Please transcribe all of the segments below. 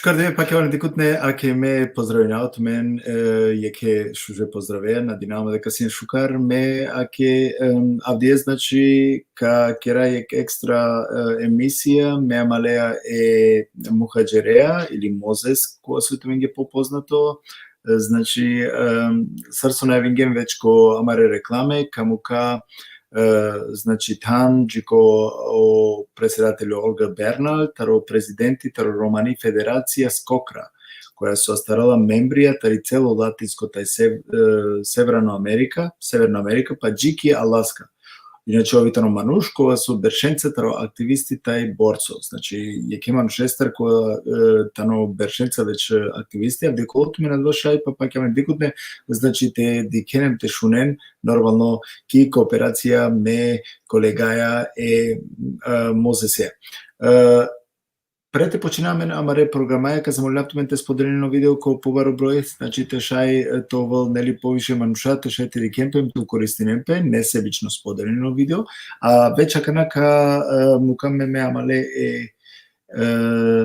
Шукар пак ја дикутне аке ме поздравуваат мен јеке шуже поздравеа на Динамо дека син шукар ме аке авдие значи ка кера јек екстра емисија ме амалеа мухаџереа или Мозес која сето винге попознато значи сарсона винген веќе амаре рекламе камука значи тан джико о председателю Олга Бернал, таро президенти, таро Романи Федерација Скокра, која се остарала мембрија тари цело Латинското и Северна Америка, па джики Аласка. Иначе овитано мануш, кога со бершенце таро активисти тај борцо. Значи, јеке манушестар која тано бершенца веќе активисти, а деколото ми надвошај, па пак ја дикутне, значи те дикенем те шунен, нормално ки кооперација ме колегаја Мозесе. Пред починаме амаре програмаја, ка замолјавтуме те споделено видео кој побаро број, значи те шај товал нели повише мануша, те шај те дикемпем, ту користинемпе, не себично споделено видео, а веќе канака мукаме ме амале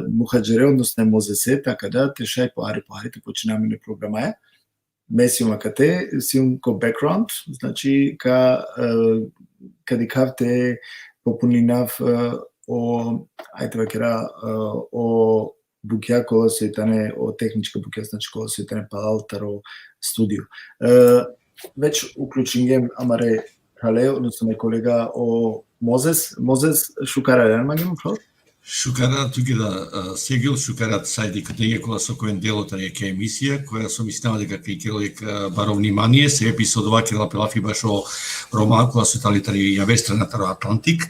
мухаџере, односно Мозесе, така да те шај поари, те починаме не програмаја. Месиума кате, сиум ко бекграунд, значи кадикавте попунинав ајте вакера о буќа која се тане о техничка буќа, значи која се тане палалтаро студио. Веќе уклучингем амаре хале, односно колега о Мозес шукара ренмагем фро? Шукара туки да сегел шукарат сајди каде која со коен дел од тајка емисија која со мислеме дека кај Кирилек баро внимание се епизодова Кирила Пелафи башо рома која со талитари јавестрана таро Атлантик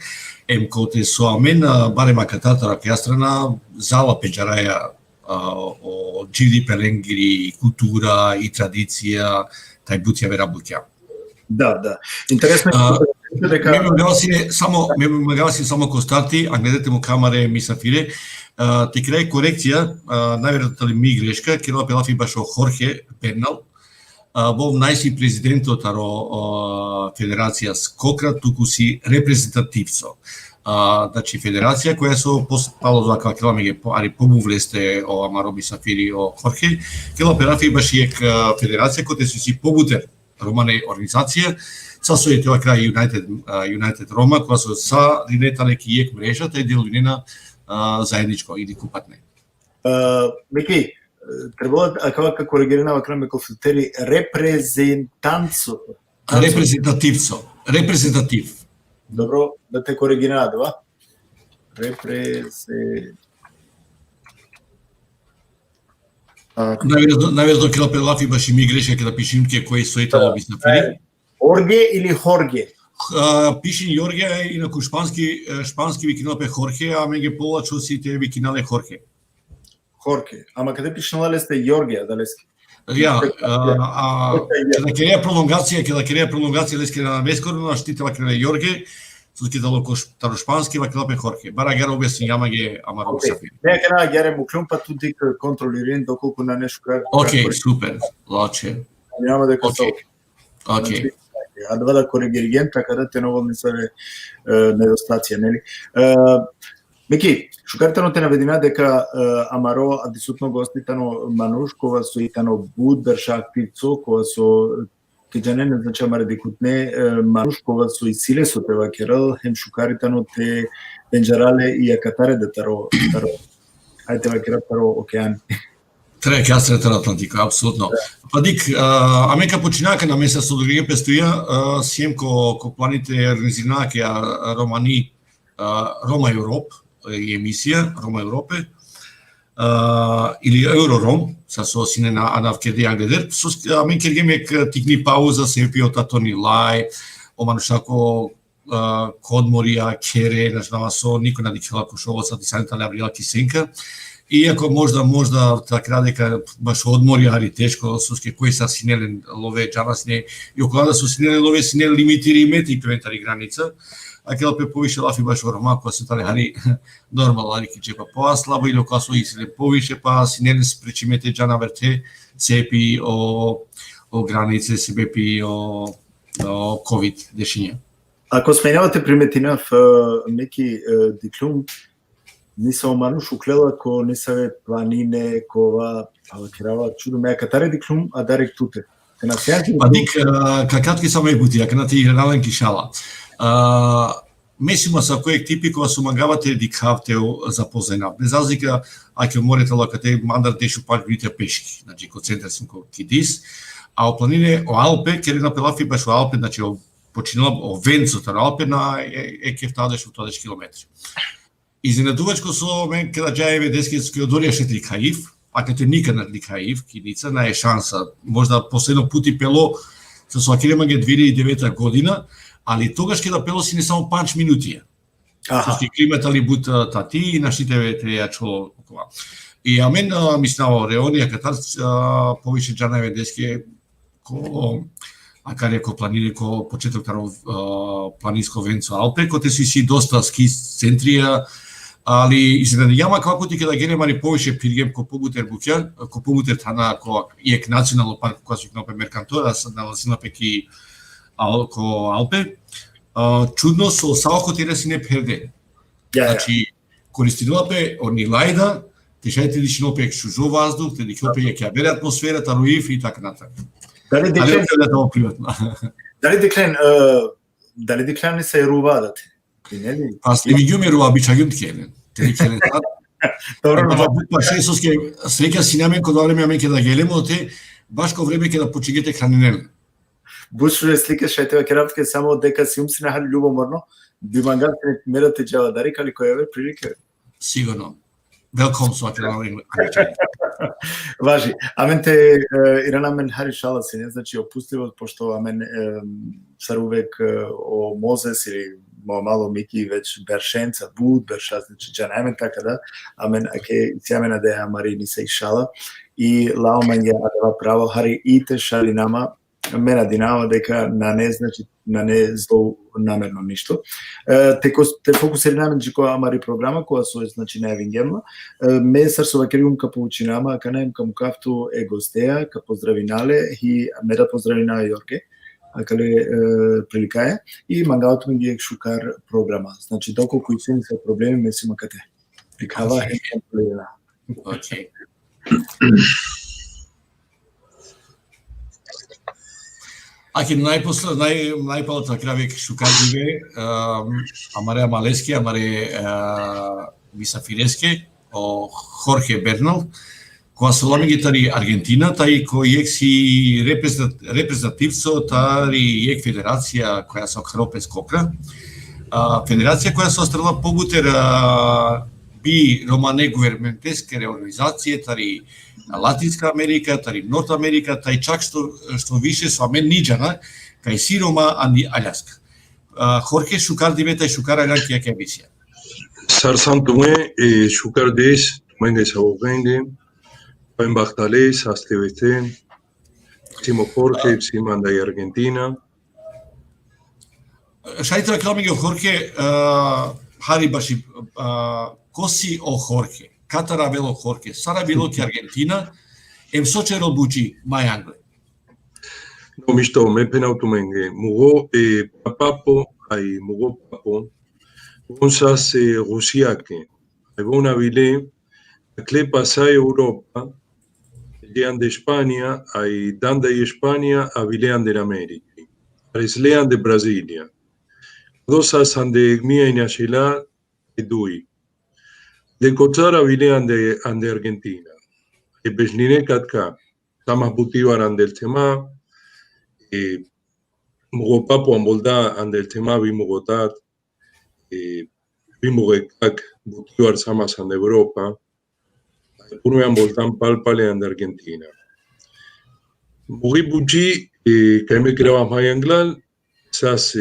коте со амен барем акататара кај страна зала пеџараја о джиди пеленгири култура и традиција тај бутја вера буќа. Да. Интересно дека ме магаси само костати, а гледате му камаре мисафире. Те крај корекција, најверојатно ми грешка, Кирила Пелафи башо Хорхе Бернал, во најси президентот таро Федерација Скокра, туку си репрезентативцо. Значи федерација која со пало за како километри побувлесте о Амароби Сафири о Хорхе, Кирила Пелафи баши федерација која си побутер романе организација са сојте ова крај United Рома која со са ринетале ки јек мрежа тај дел винена заедничко или купатне. Мики, требало како коригирана крај ме конфликтери репрезентанцо. Репрезентатив. Добро, да те коригираа, да? Најверојатно Кирила Пелафи баши ми греше кога пишим ке кој сојтало би снафили. Орге или Хорге? Пишин Јорге, инаку шпански ви кинале Хорхе, а меѓу повлачо си те ви кинале Хорхе. Хорхе. Ама каде пишнале сте Јорге, далески? Ја, кога кереја пролонгација леске на бескорно, штитела крене Јорге, со кидало таро шпански, вакелапе Хорхе. Бара гера објасни јамаге Амаро Сафи. Не, кена гере му клумпа туди контролирин доколку на нешто кај. Океј, супер. Лаче. Няма дека со. Океј. А да коригиригент, така да те ново мислеле недостација, нели? Мики, шукартано те наведина дека Амаро адисутно гоститано мануш кога со итано буд берша активцо кога со кеџанен значи амаре дикутне мануш кога со исиле со те вакерал хем шукаритано те пенџарале и акатаре да таро ајте вакера таро океан. Треба ќе астрата на Атлантика, апсолутно. Па дик, амека починака на месец со други пестоја, сием ко планите организирана ке Романи Рома Европ емисија Рома Европе или Еврором са со сине на Анавкеде Англедер со амен кергемек тикни пауза се пио татони лај оманушако кодморија кере на со никој на дикела кошово са дисанта Аврила Кисенка. Иако можда така дека баш одмори ари тешко соске кои са синелен лове джанасне и околу со синелен лове синел лимитири метри певентари граница. А кога пе повише лафи баш во Рома, кога се тали хари нормално ари ки чепа поаслабо или кога со исиле повише па синелен спречимете джана верте цепи о границе се бепи о ковид дешиња. Ако сменявате приметинав неки диклум nisam omanu șuclela co nisave planine, cova, alăcherava čudo mea, catare diclum adarek tute. Când asean Adic, ca catki samo je buti, a ti realan kishalla. Mesima sa kojeg tipiko su magavate dikavte запозена. Без разлика, ако морете лакате мандar дешу пак видите пешки. Значи, ко центар сум ко Кидис, а о планине, о Алпе, кери напелафи баш о Алпе, значи, починала о Венцото на Алпе на екефтадеш у тодеш километри. Изненадувачко со мен када джаеве дескински одорјаше Ликаив, а кате никад на Ликаив, Кидица, не е шанса. Можда последно пути пело со Соакиремаге 2009 година, ali тогаш ќе да пелоси не само 5 минути. Што климата ли бута тати и нашите ветреја чоло около. И амен мислево реонија катар повише джанаве деске ко акаре ко планине ко почеток таро планинско Венцо Алпе, коте си доста ски центрија, али изненада јама како ти ќе да генемари повише пиргем ко побутер буќа, ко побутер тана ко иек национално парк која се кнопе Меркантора, на Синапеки ко Алпе, чудно со саоко тера си не перде. Значи, користинуапе орни лајда, тешајте дишинопе шужо ваздух, те дишинопе ќе бере атмосферата, руиф и така натак. Дали деклен не се рувадате? Па сте ви гјуме рува бичагјум ткелен. Те дикелен тат. Добро, па шесоске среќа синамен кога време амен ке да гелемо, те баш ко време ке да почигете храненел. Бушуе слика шајтева керавтке само дека си умсина хали љубоморно, би мангавте мерате джава дарик, али која ве прилика? Сигурно. Велком со акелавин. Важи. Амен те Ирана мен хари шала се не, значи опустливо, пошто амен сарувек о Мозес или мало Мики веќе бершенца, буд, берша, значи джанамен така да, амен аке сјамена деја Мари се шала и лао мен ја адава право хари и те шали нама мене динама дека на не значи на не зло намерно ништо. Те фокусираме на која амари програма која со значи на Евингемла. Ме сарсова керигум ка получинама, ка наем ка мукафту е гостеа, ка поздравинале и мера поздравина Јорке. Кале приликаја и мангалото ми ги шукар програма. Значи доколку и се ни се проблеми ме си макате. Прикава е проблема. Океј. Аки најпалата кравек шукајиве, амаре Амалеске, амаре Мисафиреске, о Хорхе Бернал, која се ламиги тари Аргентина, тај кој ек си репрезентативцо тари ек федерација која се окропе скокра. Федерација која се острала побутер би романе гуверментеске реорганизација тари Латинска Америка, тари Норт Америка, тај чак што више со амен ниџана, кај Сирома анди Аљаска. Хорхе шукар дивета и шукар Аљанки ја кебисија. Сарсан туме шукар деш, туменге савогенге, паен бахталес, астевете, Симо Хорхе, Симанда и Аргентина. Шајтра кламиге Хорхе, хари баши коси о Хорхе. Катара вело Хорхе, Сара било ки Аргентина, ем сочеро бучи мај Англе. No, misto, me penau tumenge. Mugo papapo, ai mugo papo, onsas Rusiake. Ebona vile, cle pasai Europa, lean de España, ai dan de España, a vilean de América. Areslean de Brasilia. Dosas ande mia inashila e dui. De Cotzara vilean de Argentina. E besline katka. Tamas butivar andel tema. Mugopapo ambolda andel tema bimugotat. Bimugekak butivar samas ande Europa. Purme amboldan palpale ande Argentina. Mugi buchi kaime kiraba mayanglal. Sas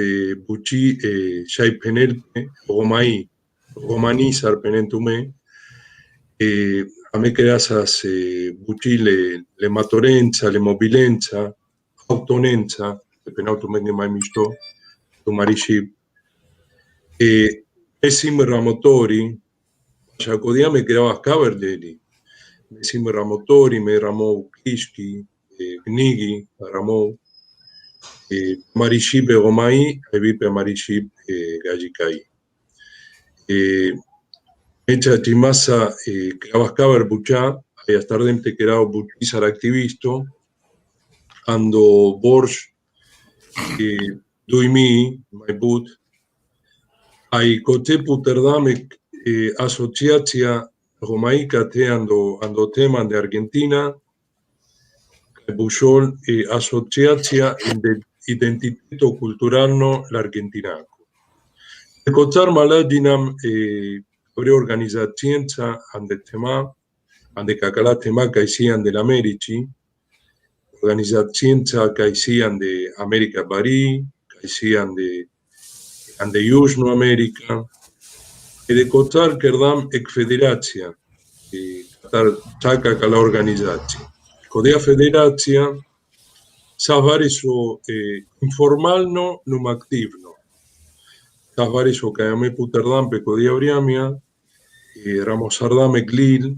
buchi shai penelpe Romani sarpenentume, a me quedasas buchi le matorenza, le mobilenza, autonenza, le penautumengi mai misto, tu marishi, esim ramotori, shakodia me quedabas caverdeli, esim ramotori, me ramou kishki, gnigi, ramou, marishi begomai, evipe marishi gajikai. Mecha Chimasa Kravaskaver Bucha, hay astardente que era Buchizar activisto, ando Borsch, Duimi, Maiput, hay Cote Puterdame asociația romaica te ando teman de Argentina, Buxol asociația identiteto culturalno l'argentinaco. Kocar maladinam reorganizațiența ande tema, ande cacala tema caisian de l'Americi, organizațiența caisian de America Bari, caisian de ande Južno America, e de kocar kerdam ek federația, katar čaka kala organizacija. Kodea federacija savariso informalno num aktivno. Savariso kajame puterdam pe kodea oriamia, ramosardam ek lil,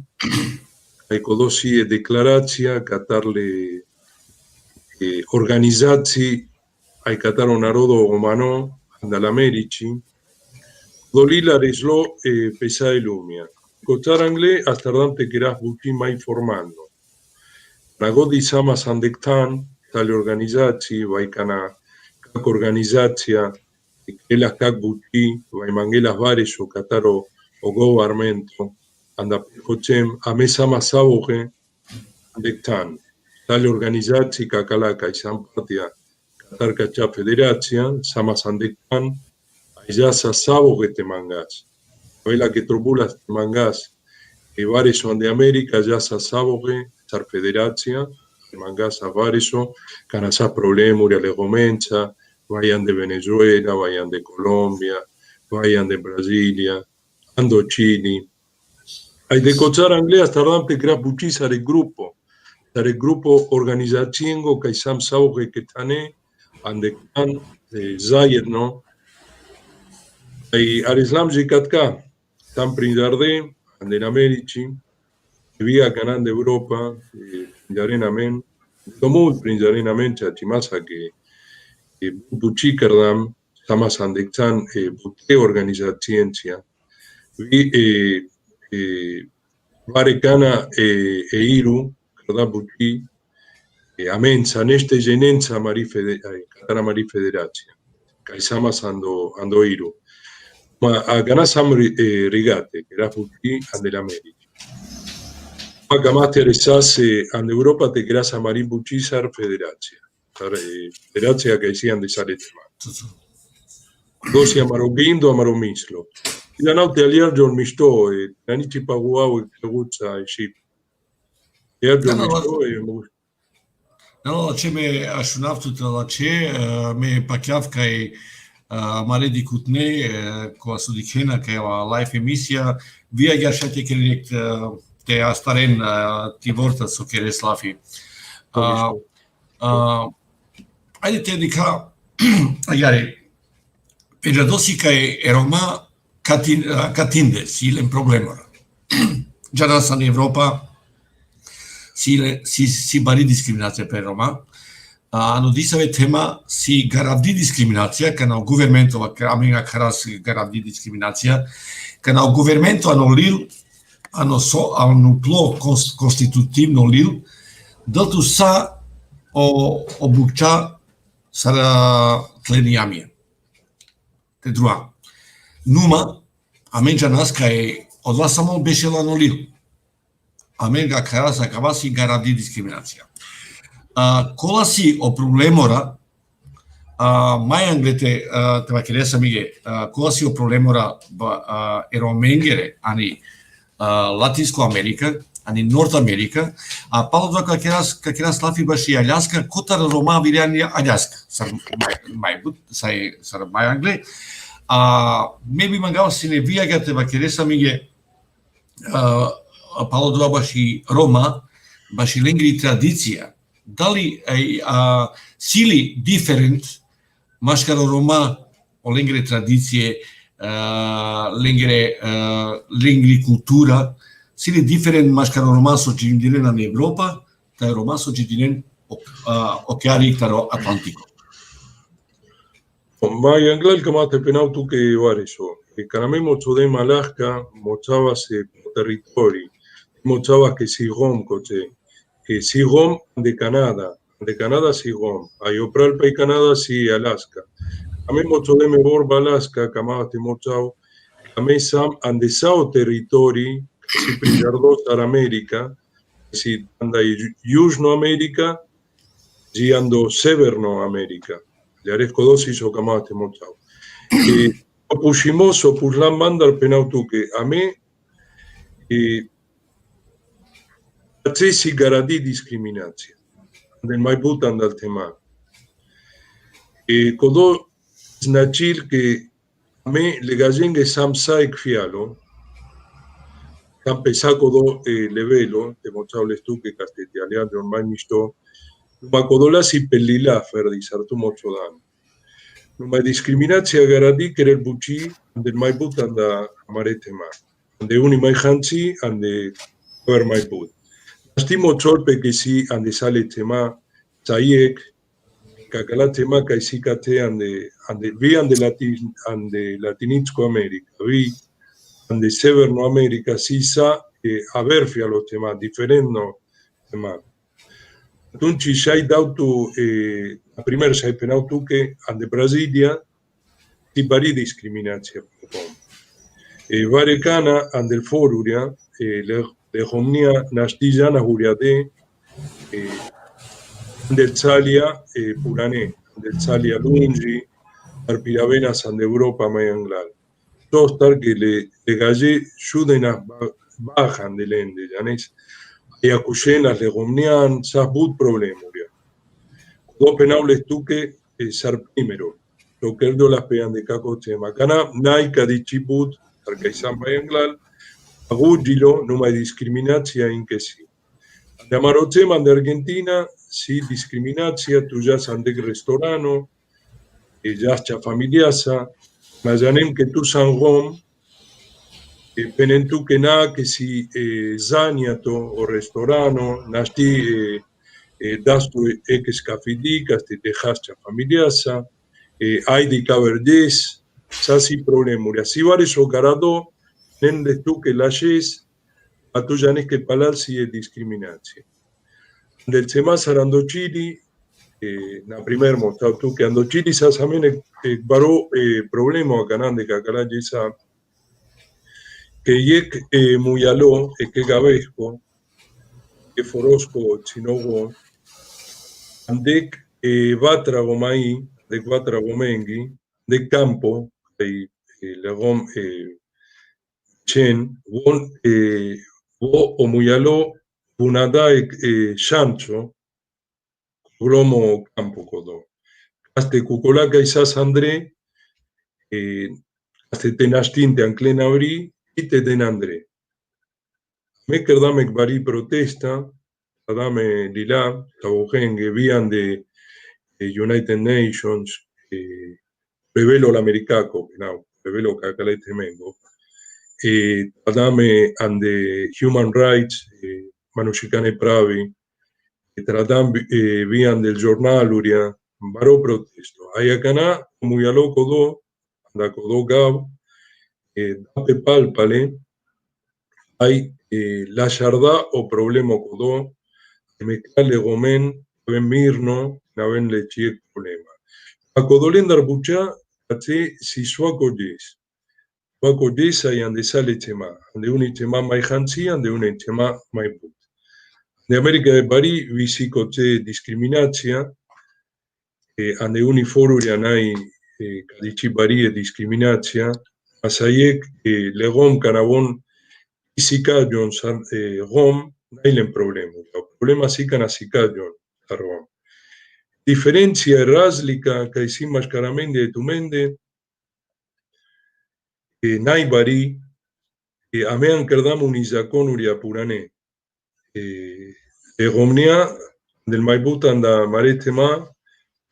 kaj kodosi deklaracija katarle organizaciji, aj kataro narodo omano andal Americi, dolila reslo pesa lumia. Kocar angle astardante keras buti mai formando. Nagodi sama sandektan, tale organizacji, vaikana kak organizacja, kelas kak buti, vaimangelas vares o kataro o governmento, anda pekocem, ame sama saboge, sandektan. Tale organizacji kakala kaisan partia, katar kacha federacja, sama sandektan, ayasa saboge te mangas. Vela que trobulas te mangas, que vares son de América, yasa saboge, tar federația, mangas avariso, canasa problema, uriale gomencha, vayan de Venezuela, vayan de Colombia, vayan de Brasilia, ando Chile. Hay de cochar anglés, tardan pe crea buchizar el grupo organizaciengo, que sam saboge que tane, ande can, Zayer, no? Hay arislam jikatka, tan prindarde, ande en Américi, via canal de Europa, prindarenamen, común prindarenamen, chachimasa que buchikardam, samas andektan, bute organizacienția, varecana iru, kada buchi, amensa, neste genenza katara mari federația, kaisamas ando iru. Ma a ganasam rigate, que era buchi ande l'America. Magamate resase en Europa te grasa marin buchizar federația. Federația que decían de Saletema. Dosi amarobindo amaromislo. La notte aliar giorno misto e anici paguau e plăguța e și. Iar giorno misto e No, ce me așunav tot la ce me pachiav ca e mare di cutne cu asudicena ca e live emisia via gherșate că te astaren ti vorta su kere slafi. Ajde te dika, jare, peđadosi kaj Roma katinde, silen problemora. Già san Europa si bari diskriminacija pe Roma, no disave tema si garavdi diskriminacija, ka na guvernmentova, ka amenga karas garavdi diskriminacija, ka na guvernmento anolil hanno plo constitutivno lil, dătu sa o bucea sara tleniamie. Te drua. Numa, amenja nas ca e odla samo bešela no lil. Amenga kara sa kavasi garavdi diskriminacija. Kola si o problemora, mai anglete, te va keresa mige, kola si o problemora eromengere, ani Latinsko Amerika, ani Nord Amerika, a palo doar că era slafi bași Aliasca, cotar Roma vireani Aliasca, sar mai angle. Maybe mangau sine via gate va keresa mige palo doar bași Roma, bași lengri tradiția. Dali sili different, mașcara Roma o lengre tradiție, lengri cultura, sili different mașcara Roma societinen în Europa, ca Roma societinen ochiari caro Atlantico. Mai anglal kamate penautu que vareso. Kaname mochodem Alaska, mochavas territorio, mochavas que sigom coche, que sigom de Canadá sigom, ayopral pay Canadá si Alaska. Kame mochodem borba Alaska, kamate mochao, kame sam andesao territorio, si prigardos ar América, si anda Južno América, si ando Severno América. Yaresco dosis o kamate mochao. Pushimoso puslan mandar penautuke. A mí, accesi garadi discriminația. Del mai putan dal tema. Codo snacil que a mí le gallenge samsaik fialo, campe codo levelo, te mochables tú que castetialean de un manisto, ma codola si pelila ferdi sartu mochodan. Numa discriminația garadi que el buchi del mai putan da maretema. Ande uni mai hanchi ande ver mai put. Stimo cholpe que si ande sale tema Zayek, Cacala tema Caicicate ande vi ande Latinizco América, vi ande Severno América, sisa a ver fia los temas, diferentes temas. Tunchi shai dautu a primer shai penautu que ande Brasilia ti pari discriminația. Varecana ande el foruria le homnia nastillana juriade del Zalia Purané, del Zalia Lungi, Arpiravenas and Europa Mayanglal. Todos tal que le galle judenas bajan del ende, ¿janés? Y acuyenas le gomnian, sabut problemuria. Dos penables tuque sar primero, lo que do las pean de cacoche macana, naika di chiput, arcaizan Mayanglal, agúgilo, no hay discriminacia en que sí. De Amarochema de Argentina, si discriminația, tu ya sandec restorano, ya familiasa, mayanem que tu sangom, penentu que na que si zaniato o restorano, nasti dastu ex cafidicas, te dejaste familiasa, hay de caverdes, sasi problemuria. Si vares o garado, nendes tu que lashes, a tu janes que palar si es discriminația. Del tema sarando Chile, na primer mostrado tú que ando Chile sa samen baro problema canan de cacala yesa que yek muy aló que gabesco que forosco chinogo andek batra gomai de batra gomengi de campo de legom chen bon o muy aló Punada Shancho, Gromo Campo Codo. Hasta Cucolaca y Sas André, hasta Tenastin te Anclen Abrí y te den André. Me querdame Bari protesta, dame Lila, Tabojengue, vían de United Nations, revelo el Americaco, no, revelo Cacalete Mengo, dame ande Human Rights, Manushikane Pravi, tratan vían del jornal Uria, baro protesto. Ayacana, muy a loco do, anda codo gab, dape palpale, hay la yarda o problema codo, mezclarle gomen, ven mirno, na ven leche problema. A codolendar bucha, ate si suaco yes. Suaco yes hay ande sale tema, ande un tema mai hansi, ande un tema mai put. De América de París, visicoche discriminația, ande uniforuria nai cadici París discriminația, asaiek legom canabon isicadion rom nailen problema. El problema sican asicadion rom. Diferencia raslica que hicimos caramende de tumende, nai París, amean cerdam unisacon uria purané. Romnia del Maibutan da Maretema,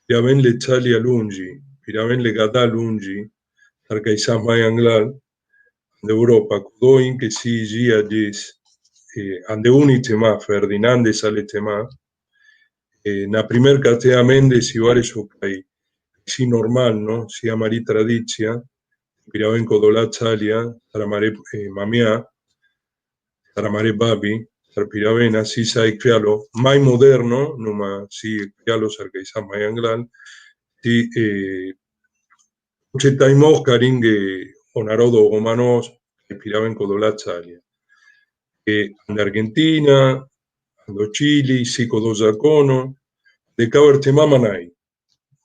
ya ven le Chalia Lungi, ya ven le Gata Lungi, Arcaizas Mayanglal, de Europa, Codoin que si gia yes, ande unitema, Ferdinand sale tema, na primer catea Méndez y Vares Ocay, sí normal, ¿no? Si amari tradicia, piravenco dolatzalia, saramare mamia, saramare babi, sarpiravena, si sai fialo, mai moderno, numa si fialo sarcaisa mai anglal, si Cetaimos caringue onarodo gomanos, piravenco dolatzalia. En Argentina, ando Chile, sico dos zacono, de cabertema manai.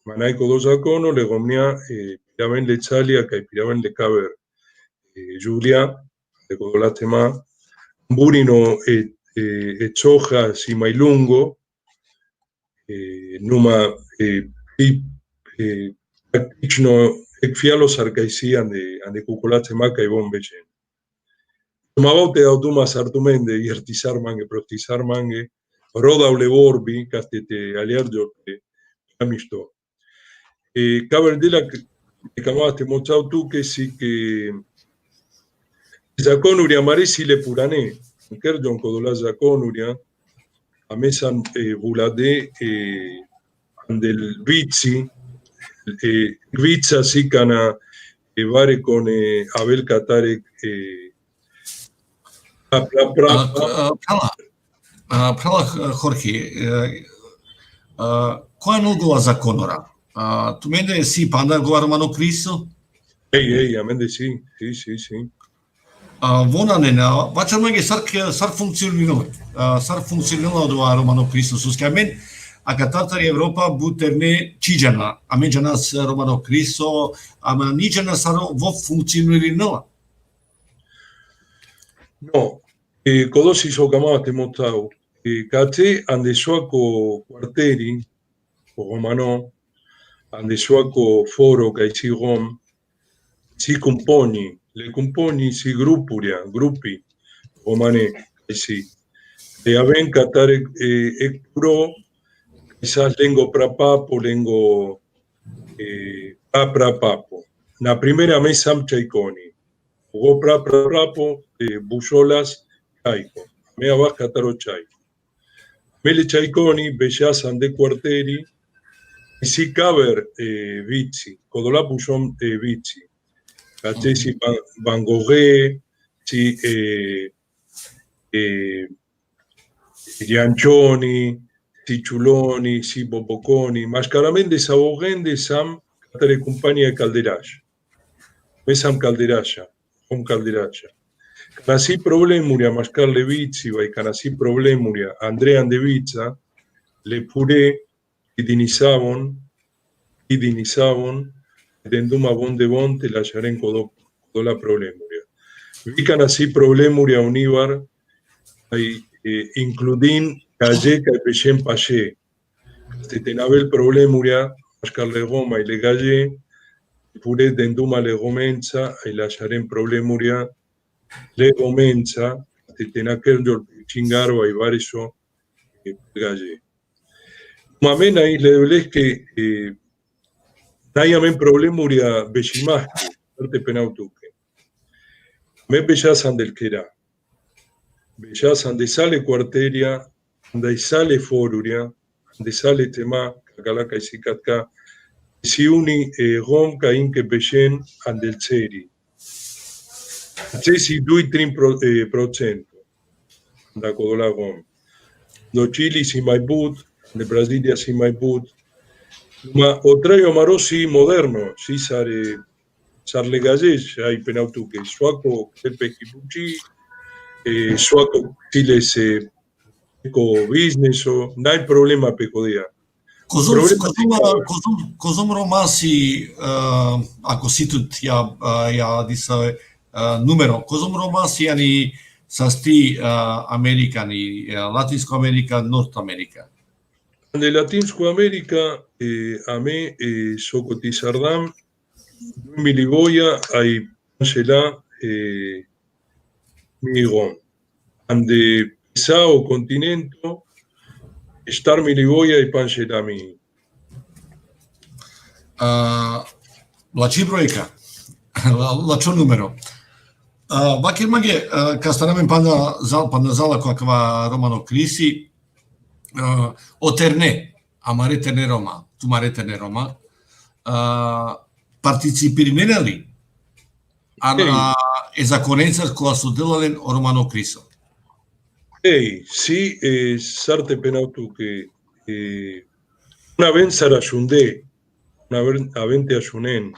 Manai co dos zacono, le gomnia, piraven le chalia, que piraven le caber Julia, de codolatema, burino choja si mailungo, numa practično ekfialo sarcaisi ande cucolatema que bombechen. Mabaute automa sartumende, iertizar mangue, prostizar mangue, roda uleborbi, castete aliarjo que amisto. Caberdela que camaste mochau tú que sí que Zaconuria maresi le purané, Kerjon Kodola Zaconuria, a mesan bulade del Vici, Viza Sicana, Vare con Abel Katare, Prala, Jorge, koja je nulgova za Konora? Tu mene si panda gova Romano Cristo? amende sí. Vonanena, faccia mangi sar funkcionilo do Romano Cristo, susque amen a catatari Europa buterne cijana, amen janas Romano Cristo, amen nijana saro vo funkcionilo. No, Kodosi Sokamate Motau, Kate Andesuaco Quarteri, o Romano, Andesuaco Foro, Caisi Rom, si componi, le componi si gruppi, Romane, Caisi. E aven Catare Ecpro, quizás lengo prapapo, lengo prapapo. Na primera mesa Chaiconi. Jugó prapo, busolas, chaico. Me abas cataro chaico. Mele chaiconi, bellazan de quarteri, y si caber vici, codola buson vici. Caché si Van Gogh, si Giancioni, si Chuloni, si Boboconi, mascaramente sabogende sam catare compagnia de Calderage. Mesam Calderaya. Calderacha. Canasí problemuria Mascar Levizzi, vai canasí problemuria Andrea Andevizza, le pure idinizavon, denduma bonde bonte la yarenco do la problemuria. Vi canasí problemuria univar, includin galleca e pechen paché. Tetenabel problemuria Mascar le Goma y le galle, pure denduma le gomenza y la yaren problemuria le gomenza, tetenakerjol chingaro y variso galle. Mamena y le dobles que nayamen problemuria bechimasque, arte penautuque. Me bellazan del quera. Bellazan de sale cuarteria, ande sale foruria, ande sale tema, cacalaca y sicatka, si uni rom caín que bechen andel ceri. Cesi 2-3% da codola rom. Do Chile si Maiput, de Brasilia si Maiput. Ma otraio marosi moderno, si sarle gallez, hay penautuque, suaco el pequipuchi, suaco Chile se peco business, no hay problema pecodea. Cozum romasi, ako situt ja disa numero, cozum romasi ani sasti Americani, Latinsko America, North America. De Latinsko America, a me socotizardam, miliboya, hay panchela, migon. Ande Sao continento, Star miliboya y panchela mi. La cifroica, la čo numero. Vakir mage, kastanamen panda zala kakva Romano Crisi, o terne, amare terne Roma, tu mare terne Roma, парticipирали на zakonențas cu asudilalen Romano Cristo. Sí, sarte penautu que una vez sarayunde, una vez avente ayunen,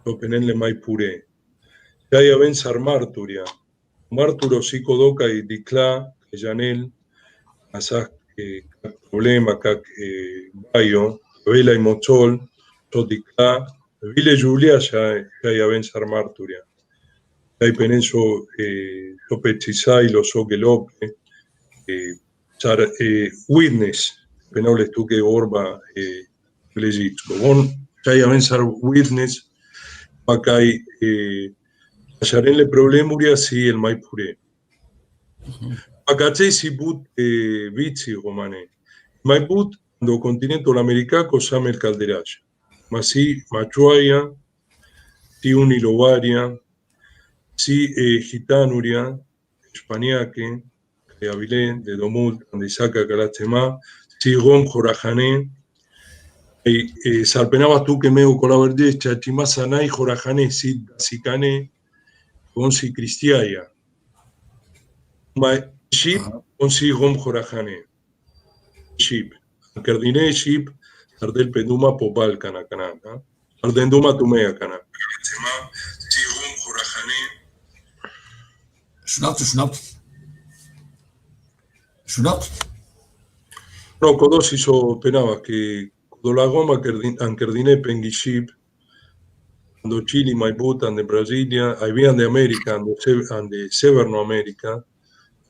lo penenle mai pure. Ya hay aven sar marturia, marturo psicodoca y dicla, que janel, asas que problema, que bayo, vela y mochol, so dicla, vile Julia ya hay aven sar marturia. Hay penenso, so pechizai, lo so que lope, witness, penaules tu que orba, legitco. Bon, hay aven sar witness, acai, Acharenle problemuria si el maipure. Acachei si but vici romane. Maiput do continente americano same el calderach. Masi machuaya, si unilovaria, si gitanuria, espaniaque, de Avilén, de Domult, de Saca Calachema, si gon jorajané, salpenabas tú que meo con la verde, chachimasanay jorajané, si sicane, Gonsi Cristiaya. Ship, Gonsi Gom Jorajane. Ship. Cardine Ship, Ardel Peduma Popal Canacana. Ardenduma Tumea Cana. Si Gom Jorajane. Șunapt. No, Codos hizo penaba que Codolagoma Ancardine Pengi Ship. Ando Chile, Maiput, ande Brasilia, habían de América, ande Severno América,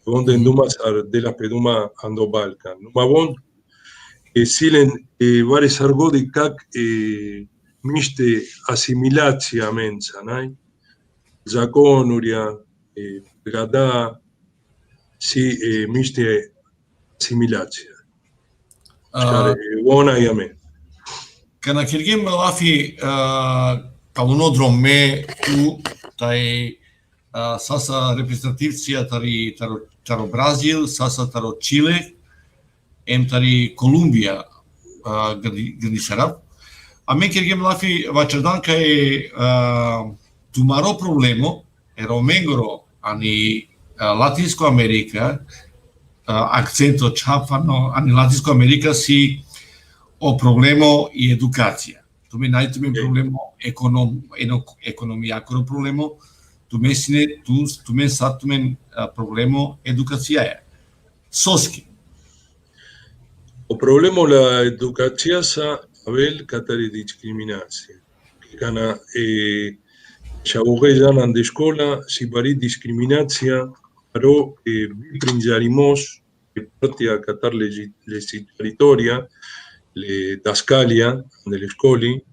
donde en Dumas de la Peduma ando Balcan. Mabon, silen vares argo de cac miste asimilacia mensa, ¿no? Zaconuria, Gada, si miste asimilacia. Buona y amén. Când achirgem la fi ca un drome cu tai sasa reprezentativcia taro Brazil, sasa taro Chile, tari Columbia gândi serap. A me chirgem la fi vacerdan ca tu maro problemo ero mengoro ani Latinsko America accento chafano ani Latinsko America si o problemo i educația. Tu mi n-ai tu mi problemo economia, cu problemo tu mi sine tu mi sat tu mi problemo educația aia. Soski. O problema la educația sa avel catare discriminație. Cana shaboge janan de escola si pari discriminația aro prinjarimos partia catar legislatoria le Dascalia, del Escoli,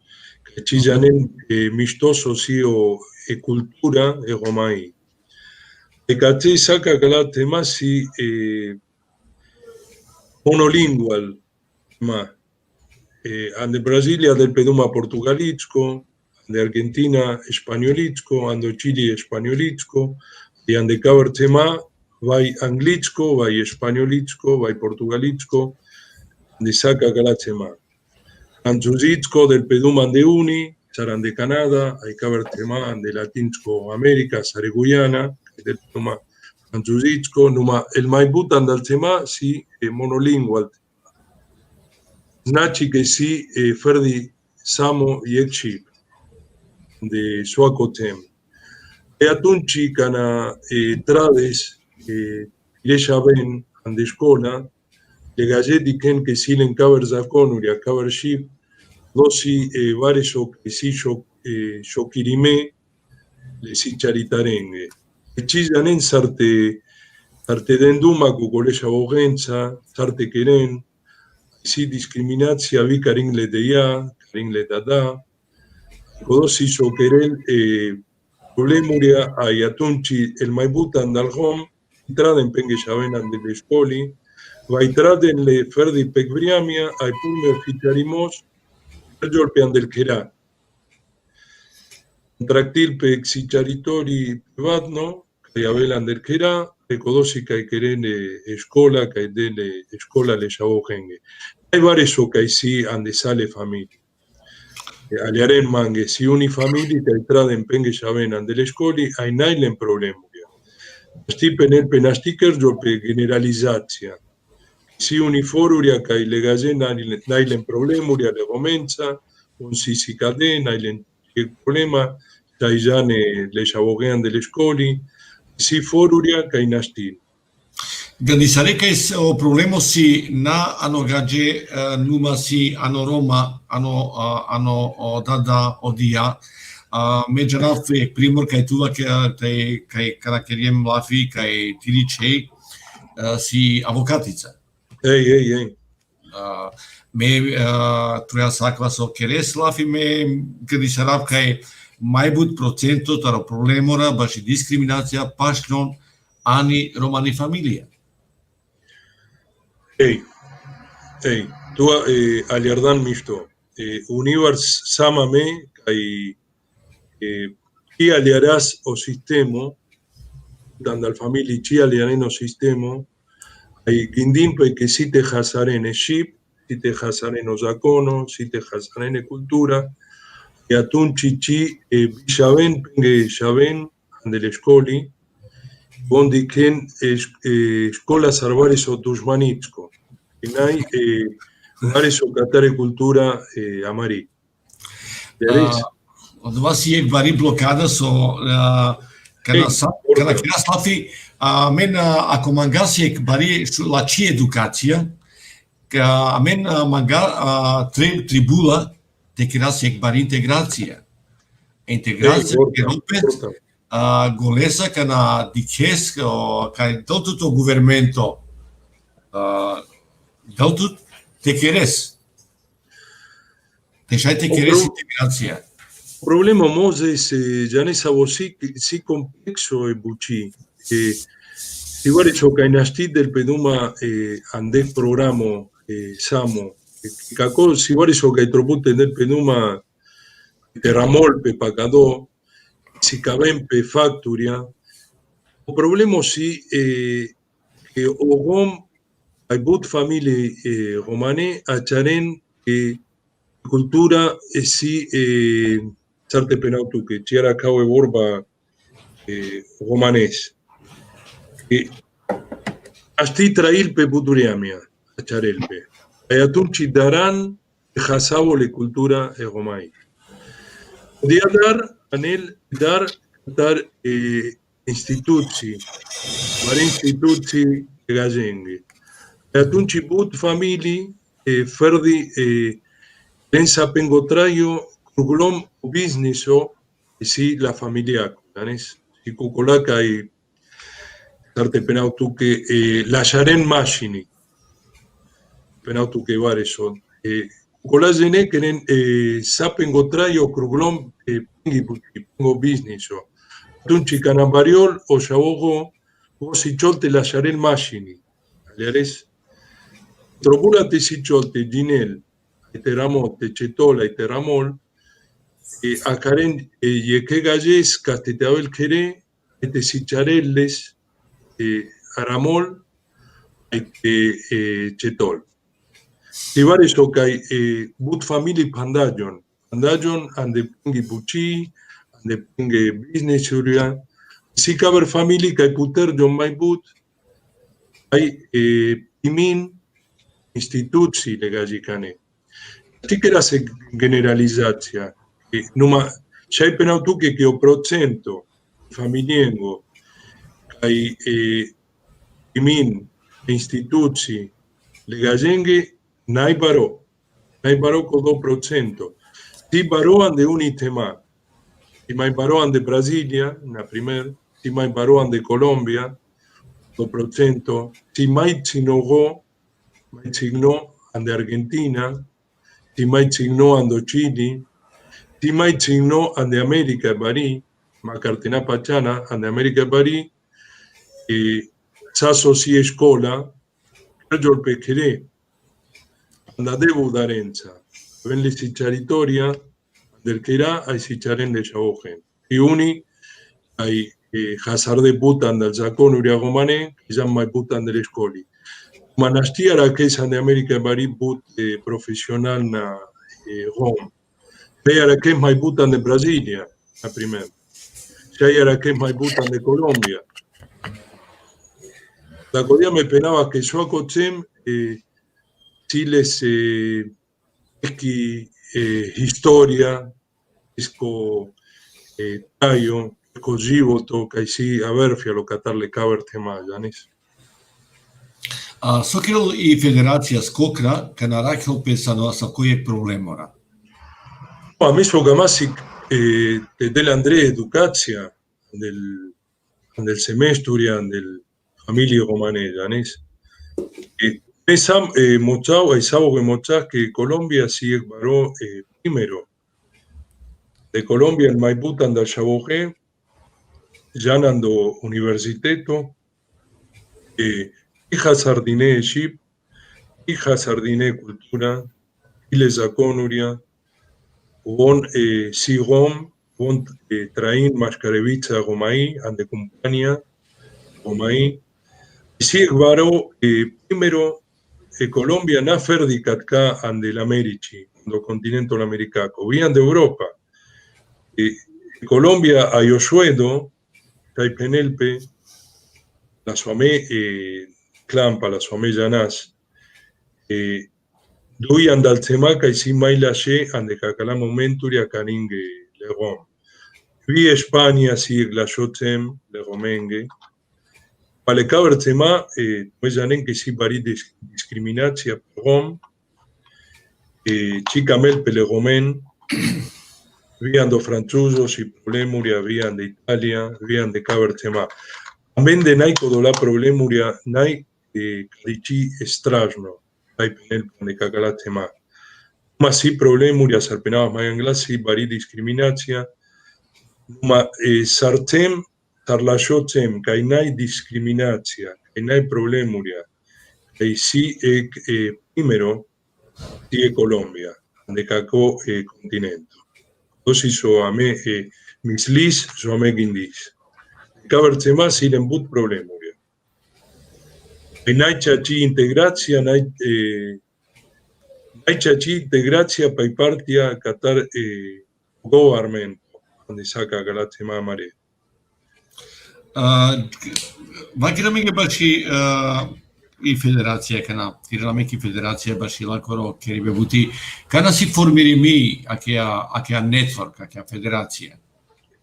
que chillanen mistoso o cultura e romai. E caché saca cala tema si monolingual, ma ande Brasilia del Peduma portugalitzco, ande Argentina españolitzco, ande Chile españolitzco, y ande Cabertema vai anglitzco, vai españolitzco, vai portugalitzco, de Saca Calachema. Anchuzitsko del Peduman de Uni, Saran de Canadá, Aycabertemán de Latinsko América, Sareguyana, del Peduma Anchuzitsko, Numa, el Maibutan del Tema, si monolingual. Nachi que si Ferdi Samo y Ekchip de Suacotem. Eatunchi Cana Trades, Leya Ben, Andescola, le galletti que silen caber zaconuria, caber ship, dosi vareso que si shokirime, le si charitarengue. Chillanen sarte denduma cucoleya bogenza, sarte queren, si discriminacia vi carin le deya, carin le dada, codosi shokeren, problemuria ayatunchi el maibutan dalgom, traden pengue yavenan del escoli, Vaitraden le Ferdi Pecbriamia, ai Pulme Ficharimos, Giorpian del Kerá. Tractil Pexicharitori Vadno, Cayabelan del Kerá, Ecodosi Kaikerene Escola, Caidele Escola Le Chabogenge. Hay varios que sí ande sale familia. aliaren mange, si uni famili te traden penge javenan de l'escoli, ai nailen problemuria. Sti penel penastiker jope generalizația. Si uni foruria kai legazen nailen problemuria le comenza, un si cade, nailen problema, taijane le javogean de l'escoli, si foruria kai nastin. Gândisare că este o problemă si na anogage numa si anoroma ano dada odia megera fe primul că tu că caracteriem la fi că tilicei si avocatița. Ei. Me treia să fac o keres la fi me gândisare că mai mult procentul taro problemora ba și discriminația pașnon ani romani familia. Ei, tu aliardan misto, univers samame, kai chi aliarás o sistema, dando al familia chi aliaren o sistema, ai gindimpe que si te hasaren ship, si te hasaren o zakono, si te hasaren cultura, y atun chichi shaven penge shaven andele escoli, bondiken escola sarvares o dushmanitsko. Inai lugares o catare cultura amari. Od vas je vari blokada so kada slafi men ako mangas je vari la chi educația că men manga tribula de kiras je vari integrația. Integrația que rompe golesa că na dices că tot guvernamento Doutu te queres. Te queres integrația. Problema Moses janesa vosi si complexo e buci. Si guarda ciò che nasti del peduma ande programo samo. Kako si guarda ciò che tropute del peduma terramol pe pagado si caben pe facturia. O problema si che ogom ai but famili romane acharen cultura si sarte penautu que chiara cau e borba romanes asti trail pe buturiamia acharelpe ai atunci daran hasavo le cultura romai dia dar instituții gazenghi atunci but famili ferdi pensa pengotraio kruglom businesso si la familia canes si kukolaka y darte penautu que la sharen machini penautu que vareso kukolazene kenen sapengotraio kruglom pengo businesso atunci canambariol o shabogo o si cholte la sharen machini aliares Trobula te sicholte ginel teramol te chetola y teramol acaren yeke galles castetabel kere te sicharelles aramol chetol tibares okay but family pandajon ande pingi buchi ande pingi business uria si caber family kai puter jon mai but ai imin instituții legajicane. Știi că era se generalizația. Numai și ai penau tu că o procento familiengo ai imin instituții legajenge n-ai baro cu 2%. Si baroan de unii tema. Si mai baroan de Brasilia, na primer, si mai baroan de Colombia, 2%, si mai ținogo mai signo ande Argentina, si mai signo ando Chile, si mai signo ande America Bari, ma cartena pachana ande America Bari, saso si escola, pergiol pechere, anda devo darenza, ven le sicharitoria, del que era ai sicharen de Chabogen. Y uni, ai hazard de puta ande al zacón uriagomane, que ya mai puta ande l'escoli. Manastiara que es de América Bari but profesional na Rome. Hay araqués maiputan de Brasilia, la primera. Ya hay araqués maiputan de Colombia. La Corea me penaba que yo acochem, chiles, historia, esco, tayo, esco životo, que sí, a ver, fia lo catarle caber tema, Janis. Sokil i Federacija Skokra, Kanarakil pensano sa kojeg problemora. A mí so gamasi del André educația del semestru del familia romane, Janis. Pensam mochao, aisabo que mochas que Colombia sí varó primero. De Colombia el Maipú anda Chaboje, ya ando universiteto, hija sardiné chip, hija sardiné cultura, iles aconuria, bon sigom, bon train mascarevicha gomaí, ande compañía, gomaí. Sí, varó primero Colombia na ferdi catka ande l'Americi, do continente americano, vian de Europa. Colombia a Yosuedo, Kai Penelpe, la suame Clampa, la suame Janás, Dui andal Temaca y sin Mailache, ande Cacala Momenturia Caningue Legón. Vi España, si Glachotem, Legomengue. Vale, caber tema, pues janen que si varí discriminacia, perdón, chica mel pelegomen, vían do franchullos y problemuria, vían de Italia, vían de caber tema. También de naico do la problemuria, nai carici estrasno, nai penel de cacala tema. Mas si problemuria, sarpenabas mayanglas, si varí discriminacia, ma sartem, Tarlachotem, que no hay discriminación, que no hay problemuria, que sí primero sigue Colombia, de caco continente. Entonces, yo amé mislis, yo amé guindis. Caberse más y lembut problemuria. No hay chachi integracia, no hay chachi integracia para partia catar gobernamento, donde saca galatema mare. Vakirami bashi i Federacija kana, Tiramiki Federacija bashi lakoro keri bebuti, kana si formirimi akia network, akia Federacija.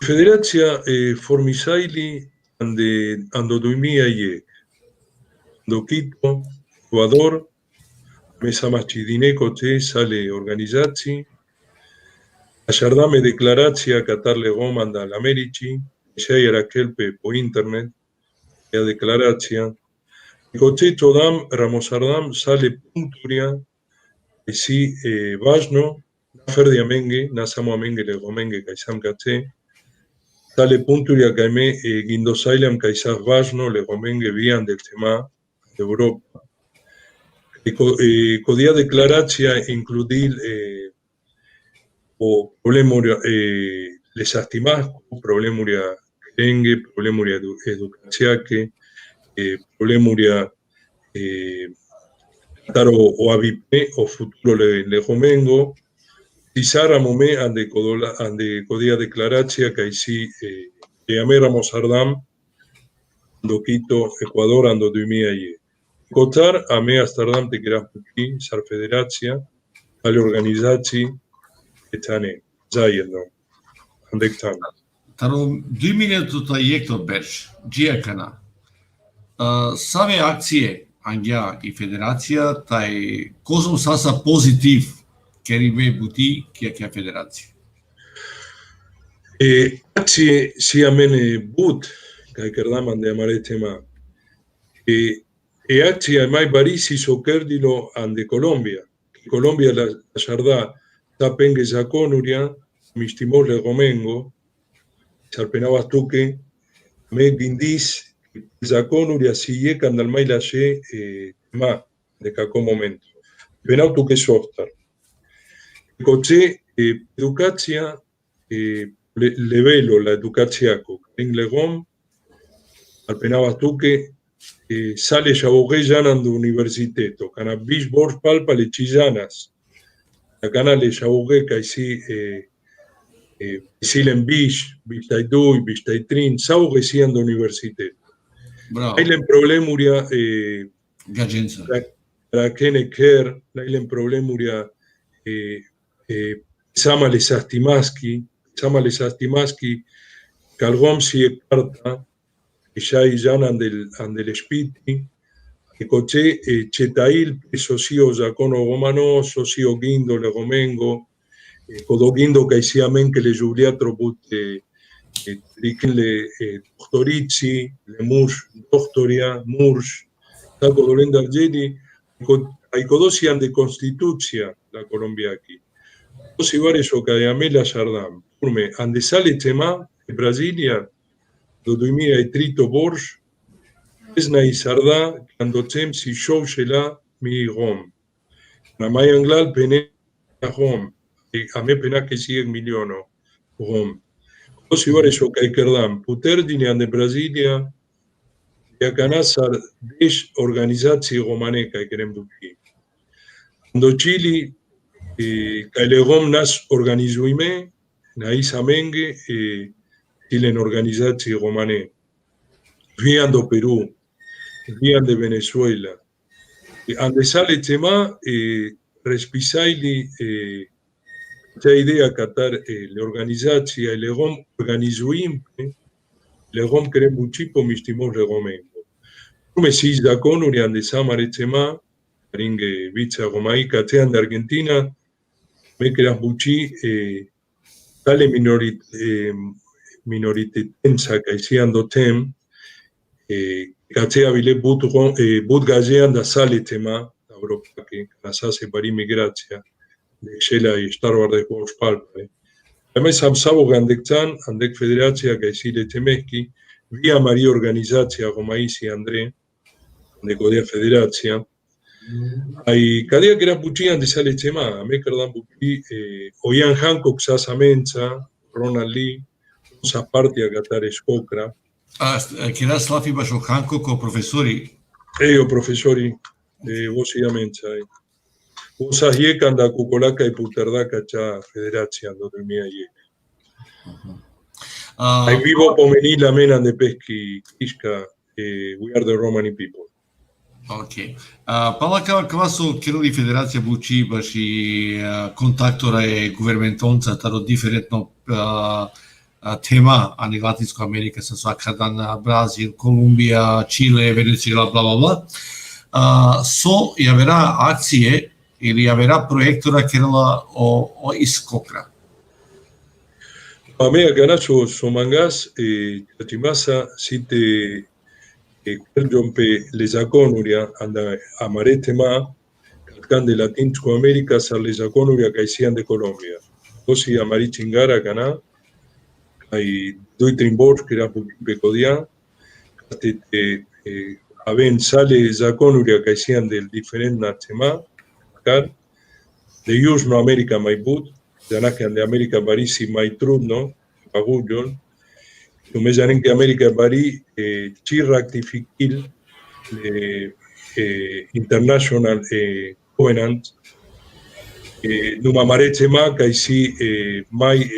Federacija formisaili ando duimia ye, ando Quito, Ecuador, mesa machidineko te sale organizaci, Ashardame declarația Qatar Goma anda al Americi, ya era kelpe por internet, ya declarația, Cochecho dam, Ramosardam sale punturia, y si vajno, Ferdi Amenge, Nasamo Amenge le Gomenge Kaisam Kache, sale punturia Kaime, Guindosailam Kaisas Vajno, le Gomenge Vian del tema de Europa. Codía declarația includir o problemuria les estimas problemuria dengue, problemuria educațiache, problemuria taro o avipe o futuro le gomengo, Tisara mome ande codía declarația que si amé Ramosardam, ando Quito, Ecuador, ando duimia ye. Cotar amé Amsterdam te queras puki, sar federația, ale organizații, etane, zayendo, andektan. Taro 2 minuto trajekto besh, gjia kana. Save akcije angja i Federacija, taj kozom sasa pozitiv keri me buti kia Federacija. Akcije si amene but, kaj kerdaman de amare tema. Akcije mai barisi sokerdilo ande Colombia. Colombia la sardá tapenge zakonuria, mistimos le gomengo, sarpenabas tuque, me guindis, zakonuria siye kandalmai la she ma de caco momento. Venau tuque softar. Coche educația levelo la educațiaco, en legom, sarpenabas tuque sale jaboge janan do universiteto, canabis bors palpa le chillanas. La cana le jaboge que si Silen Bish, Bishtaidui, Bishtaitrin, sau gesian da universitet. Bravo. Ailen problemuria Gagenza. Rakene Ker, ailen problemuria Sama Lesastimaski, Kalgom si Ekarta, Ishai Jan andel Spiti, Coche Chetail, socio Jacono Gomano, socio Guindo, Legomengo, Codoguindo Caisiamen que le Juliatro Bute, Rikenle Doctorici, Le Mush, Doctoria, Mursh, Taco Dolenda Argeli, Aicodosian de Constitucia, la Colombia aquí. Dos ibares o Cadiamela Sardam, Urme, Andesale Tema, Brasilia, Doduimia e Trito Borges, Esna y Sardá, Candocem si show shela mi rom. Namay Anglal pene rom. A me pena que sigue miliono rom. Dos ibares o Caicerdam, Puterdine ande Brasilia, Yacanazar desh organizaci romaneca y querem duki. Ando Chile, Cailegom nas organizuime, Naisa Menge, Chilen organizaci romane. Viando Perú, Vian de Venezuela. Ande sale tema, respisaili, esta idea Qatar, le organizaci, le gom organizuimpe, le gom querem buchipo mistimos le gomengo. Come si da conuri ande samare tema, ringe vicha gomaica te ande Argentina, me queras buchi, tale minoritetensa que siando tem, Gatea bile but gazean da sale tema Europa que nasase para imigrația de Shela y Star Wars de Juegos Palpe. Además samsavo gandektan andek federația que sile temeski via Maria organizația Gomaisi André de Codea Federația. Ai cadea que era buchian de sale tema, a me cardan buchi Oyan Hancock Sasamenza, Ronald Lee, sa parte a Qatar Escocra. Kira Slafi Bashohanko ko profesori. Ejo profesori, vos iamenza. Vos ahiekan da Kukolaka y Puterdaka cha federația do mia iek. Ai vivo pomeni la mena de peschi Kishka, we are the Romani people. Ok. Palaka kvaso kirali federația buči baši kontaktora je guvermentonca taro diferentno tema ani Latinsko Amerika sa svakadan Brazil, Kolumbija, Čile, Venezuela, bla bla bla. So javera akcije ili javera projektora kirala o iskokra. Amea ganacho somangas chatimasa site Kerjompe lezakonuria anda amaretema katkan de Latinsko Amerika sa lezakonuria kaisian de Colombia. Dosi amari chingara gana hay Duitrinbor que era Pecodia, Aben sale zakonuria kaisian del diferente natema, de Yusno América Maiput, de Anakan de América Barisi Maitrudno, Pagullol, me llaman que América Bari chi rectifiquil International Covenant, numa maretema kaisi mai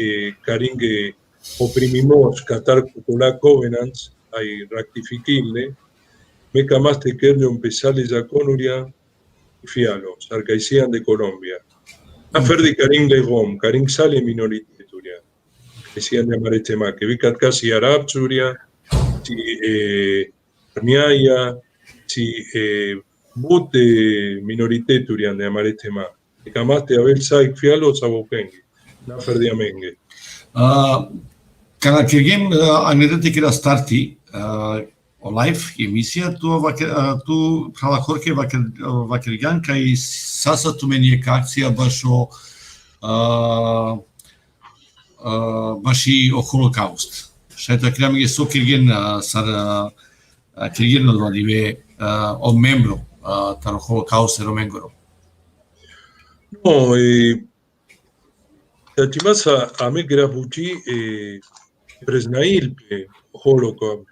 karinge oprimimos Qatar Kukola Covenants, hay rectifiquille, me camaste que yo empezale zakonuria, fialo, sarcaisian de Colombia. Aferdi Karim Legom, Karim sale minoriteturia. Decían de Amaretema, que vi casi Arab Suria, si Armiaya, si But minoriteturia de Amaretema. Que camaste Abel Saik Fialo, Sabokengi, Aferdi Amenge. Kana kirgim anedete kira starti o live emisija tu pralahorke vakirgan kai sasa tu meni akcija baš baš o holokaust. Šta kram je so kirgen sar kirgen odvalive o membro tar holokaust romengoro. No, Chatimasa amegra buchi Presnail holocaust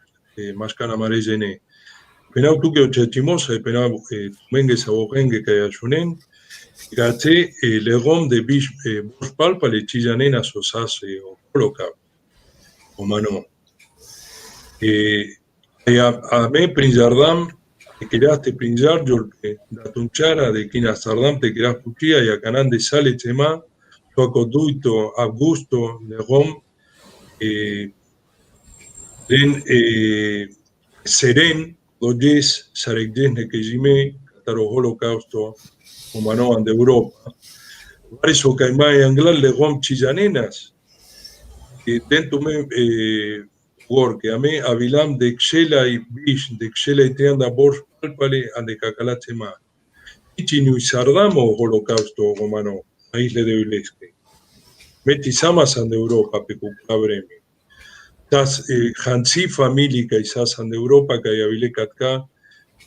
Mascana Marejene. Penau tu que Chachimosa, penau Mengue Sabogenge que ayunen, Gate legom de bish palpa le chillanena sosase o coloca o mano. A me prinjardam te queraste prinjar yo da tunchara de quina sardam te queras puchia y a canan de sale chema to acoduito augusto legom den seren dojes saregdes ne kejime kataro holocausto o manoan de Europa. Varios caimai anglal legom chillanenas dentro me porque a mí avilam de Xela y Bish, de Xela y Teanda Borj Palpale, ande Cacalachema. Ichinu y Sardamo, holocausto romano, a isla de Vilesque. Metisamas ande Europa, pecucabremi. Tas Hansi familia que isas ande Europa, que hay avile catka,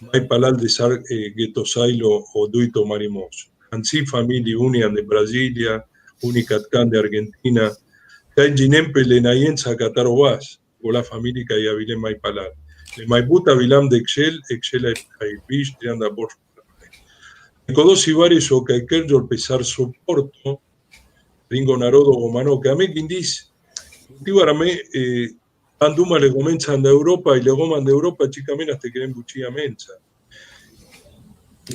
mai palal de sar getosailo o duito marimos. Hansi familia unian de Brasilia, unicatcan de Argentina, que hay ginempe lenayenza catarobas. O la familia que hay avile mai palar. Le maibuta vilam de Excel hay bish trianda por. Codos y varios o que kerjol pesar soporto ringo narodo romano que a mí quindis tibarame anduma le comienzan de Europa y le goman de Europa chicamenas te quieren buchía mensa.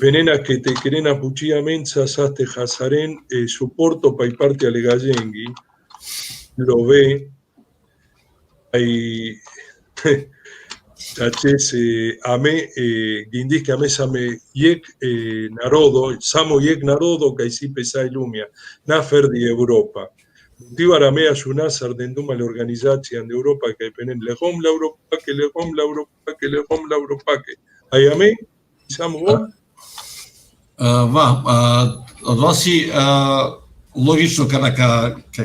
Venenas que te quieren a buchía mensa saste hazaren soporto pa parte ale gallengi lo ve hay chaches ame guindis que ame same yek narodo samo yek narodo que si pesa ilumia na ferdi Europa tibar ame ayunas ardenduma la organización de Europa que penen legom la Europa que legom la Europa que legom la Europa que hay ame samo odvasi logično kada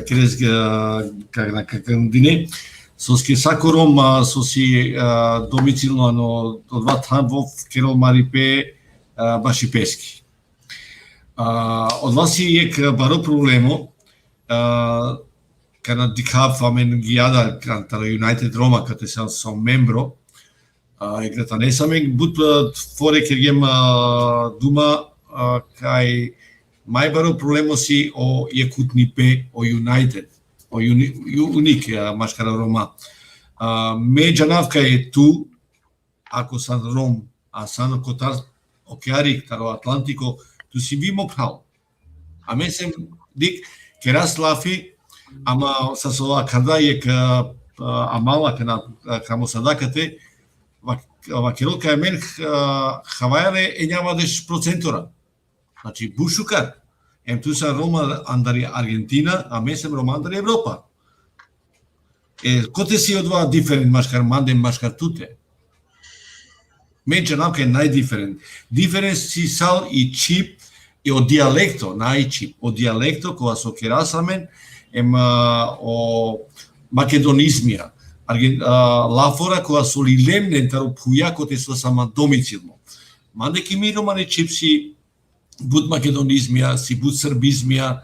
krez kada kandine soski sakorom sosi domicilno no odva thanvov kerol maripe bashipeski odvasi ek baro problemo kada dikhav amen giada kada United Roma kada sam membro ekreta ne sameng but fore kergem duma kai mai baro problemo si o Yakutnipe o United o unic mașcara Roma. Me janavka je tu, ako san Rom, a san Kotar okearik, taro Atlantiko, tu si vimo prav. A me sem dik, kera slafi, ama sa sova kada je amala kamo sadakate, vakerolka je men havajale enjama 10%. Znači, bušukar. Em tu sa Roma andari Argentina, a me sem Roma andari Europa. Kote si odva diferent maškar mandem maškar tute. Me janavka je najdiferent. Diferent si sal i čip i o dialekto, najčip. O dialekto koja so kerasamen em o makedonizmija. Lafora koja su li lemnen taro puja kote so sama domicilno. Mande ki mi romane čip si bud makedonizmija, si bud srbizmija,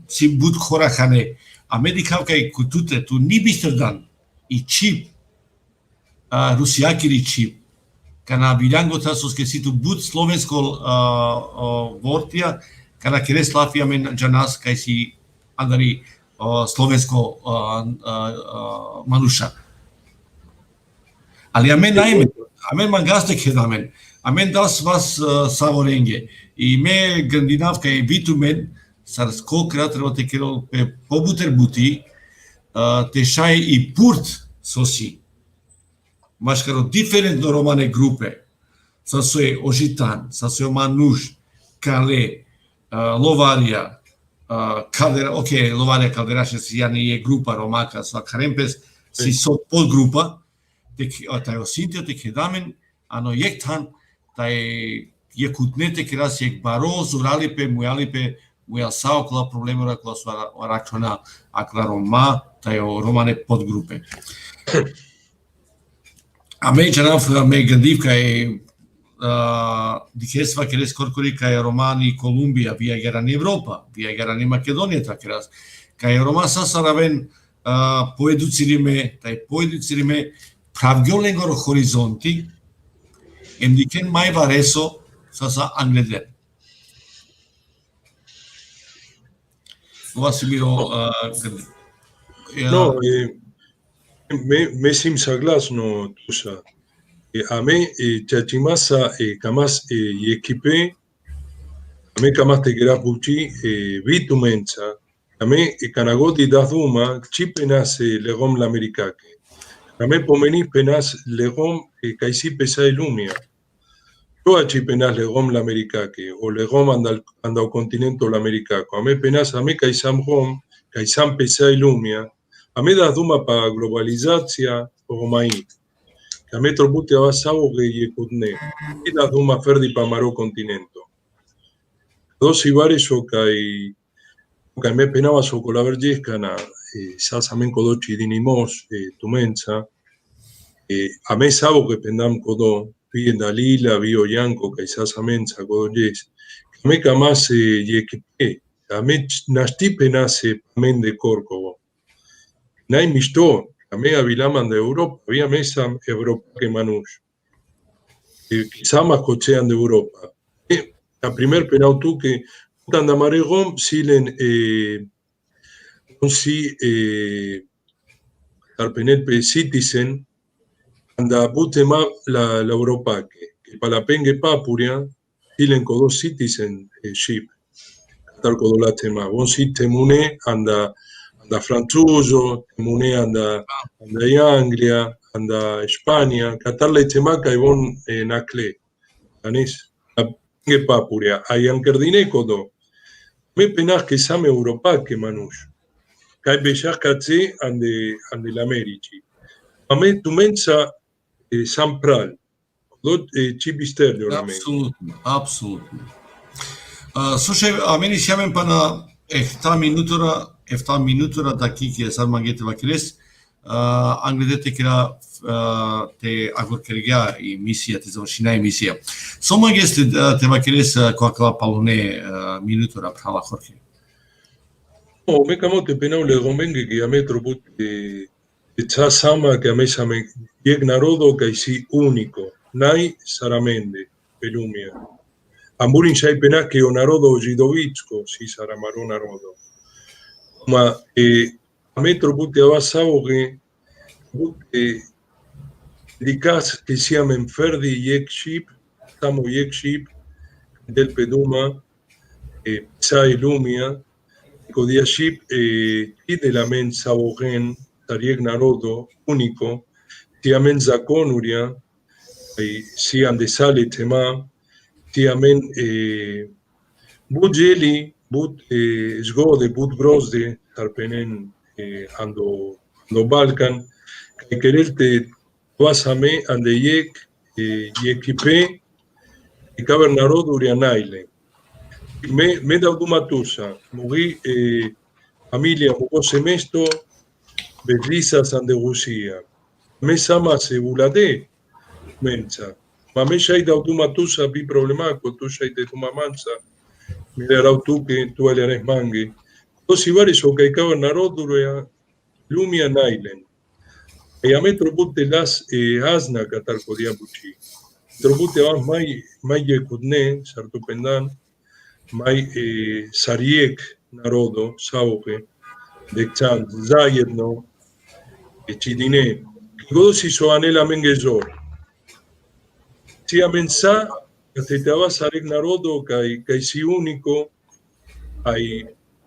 si bud horahane. A medikavka je kutute tu ni bisterdan i čip, rusijaki li čip. Kana biljango tasos ke si tu bud slovensko vortija, kana kere slafija men džanas kaj si andari slovensko manuša. Ali amen mangaste kedamen. Amen das vas savorenge. I me gandinavka je bitumen, sar skokrat treba te kero pe pobuter buti, te šaj i purt sosi. Maškaro diferentno romane grupe. Sa soje Ožitan, sa soje Manuš, Kale, Lovarija, Caldera, ok, Lovarija Calderaše si ja nije grupa romaka, sa Karempes si so podgrupa, taj osintio te kedamen, ano jektan, taj jekutnete keras jek baro, zuralipe, mujalipe, muja saokla problemora koja su arakšana akla Roma, taj romane podgrupe. A me čanav, me gandivka je dikesva keres korkorika je Romani Kolumbija, via gerani Evropa, via gerani Makedonija ta keras. Ka je Roma sasaraven poeducirime, taj poeducirime pravgjolengor horizonti, em diken mai vareso sasa angleder. Vasimiro, No, me sim saglasno tusa. Ame chachimasa kamas yekipe, ame kamas te queras buchi vitumensa, ame kanagoti dasduma chipenas legom la americake. Ame pomeni penas legom kaisi pesa ilumia. Toa chipenas legom la americake o legom anda o continente la americaco. Ame penas ame kaisam rom, kaisam pesa ilumia. Ame dasduma pa globalizația romai. Ame trobute avasavo que yekutne. Y dasduma ferdi pa maro continento. Dos ibares o kai me penaba so colavergescana sasamen kodochi dinimos tumensa ame sabo que pendam kodo vi en Dalila vi oyanko kai sasamensa kodojes ame kamas yekipe ame nasti penase men de Corcovo nai misto ame avilaman de Europa via mesa Europa que manush quizá más cochean de Europa la primer penautu que Tandamaregom silen si Tarpenetpe citizen anda butema la Europa que palapenge papuria silen kodo citizen ship tal kodo la tema bon si temune anda francuso temune anda Anglia anda España catar la tema que bon nakle anis que papuria hay ankerdine kodo me penas que same Europa que manush kai bejas katse ande la Americi ame tu mensa sampral do chibister de la Apsolutno. Слушай, мене сјамен па на ефта минутора дакики сад мангете вакилес англедете кера те агор кергја емисија те завршина емисија. Сома гесте те вакилес коакла палоне минутора прала хорке. O me camo te penau le gomengue que ame trobut cha sama que ame same yek narodo que si único nai saramende pelumia amburin sai pena que o narodo jidovitsko si saramaro narodo ma ame trobut avasavo que likas que siamen ferdi yek ship tamo yek ship del peduma sa ilumia Kodia ship y de la men sabogen tarieg narodo único tiamen zakonuria si ande sale tema tiamen budjeli bud sgode bud grosde tarpenen ando Balkan que quererte vasame ande yek yekipe y caber narodo urianaile me da dumatusa mugi familia mugo semesto bedrizas ande Rusia me sama se bulade mensa ma me shai da dumatusa bi problema con tu shai de tu mamansa me era tu que tu eres mangi dos ibares o que cava narodo lumia nailen e a metro putte las asna katar kodia buchi trobute vas mai yekudne sartupendan mai sariek narodo sauke de chan zayedno chidine gosi so anela mengezor si amensa que te va sarek narodo kai si único hay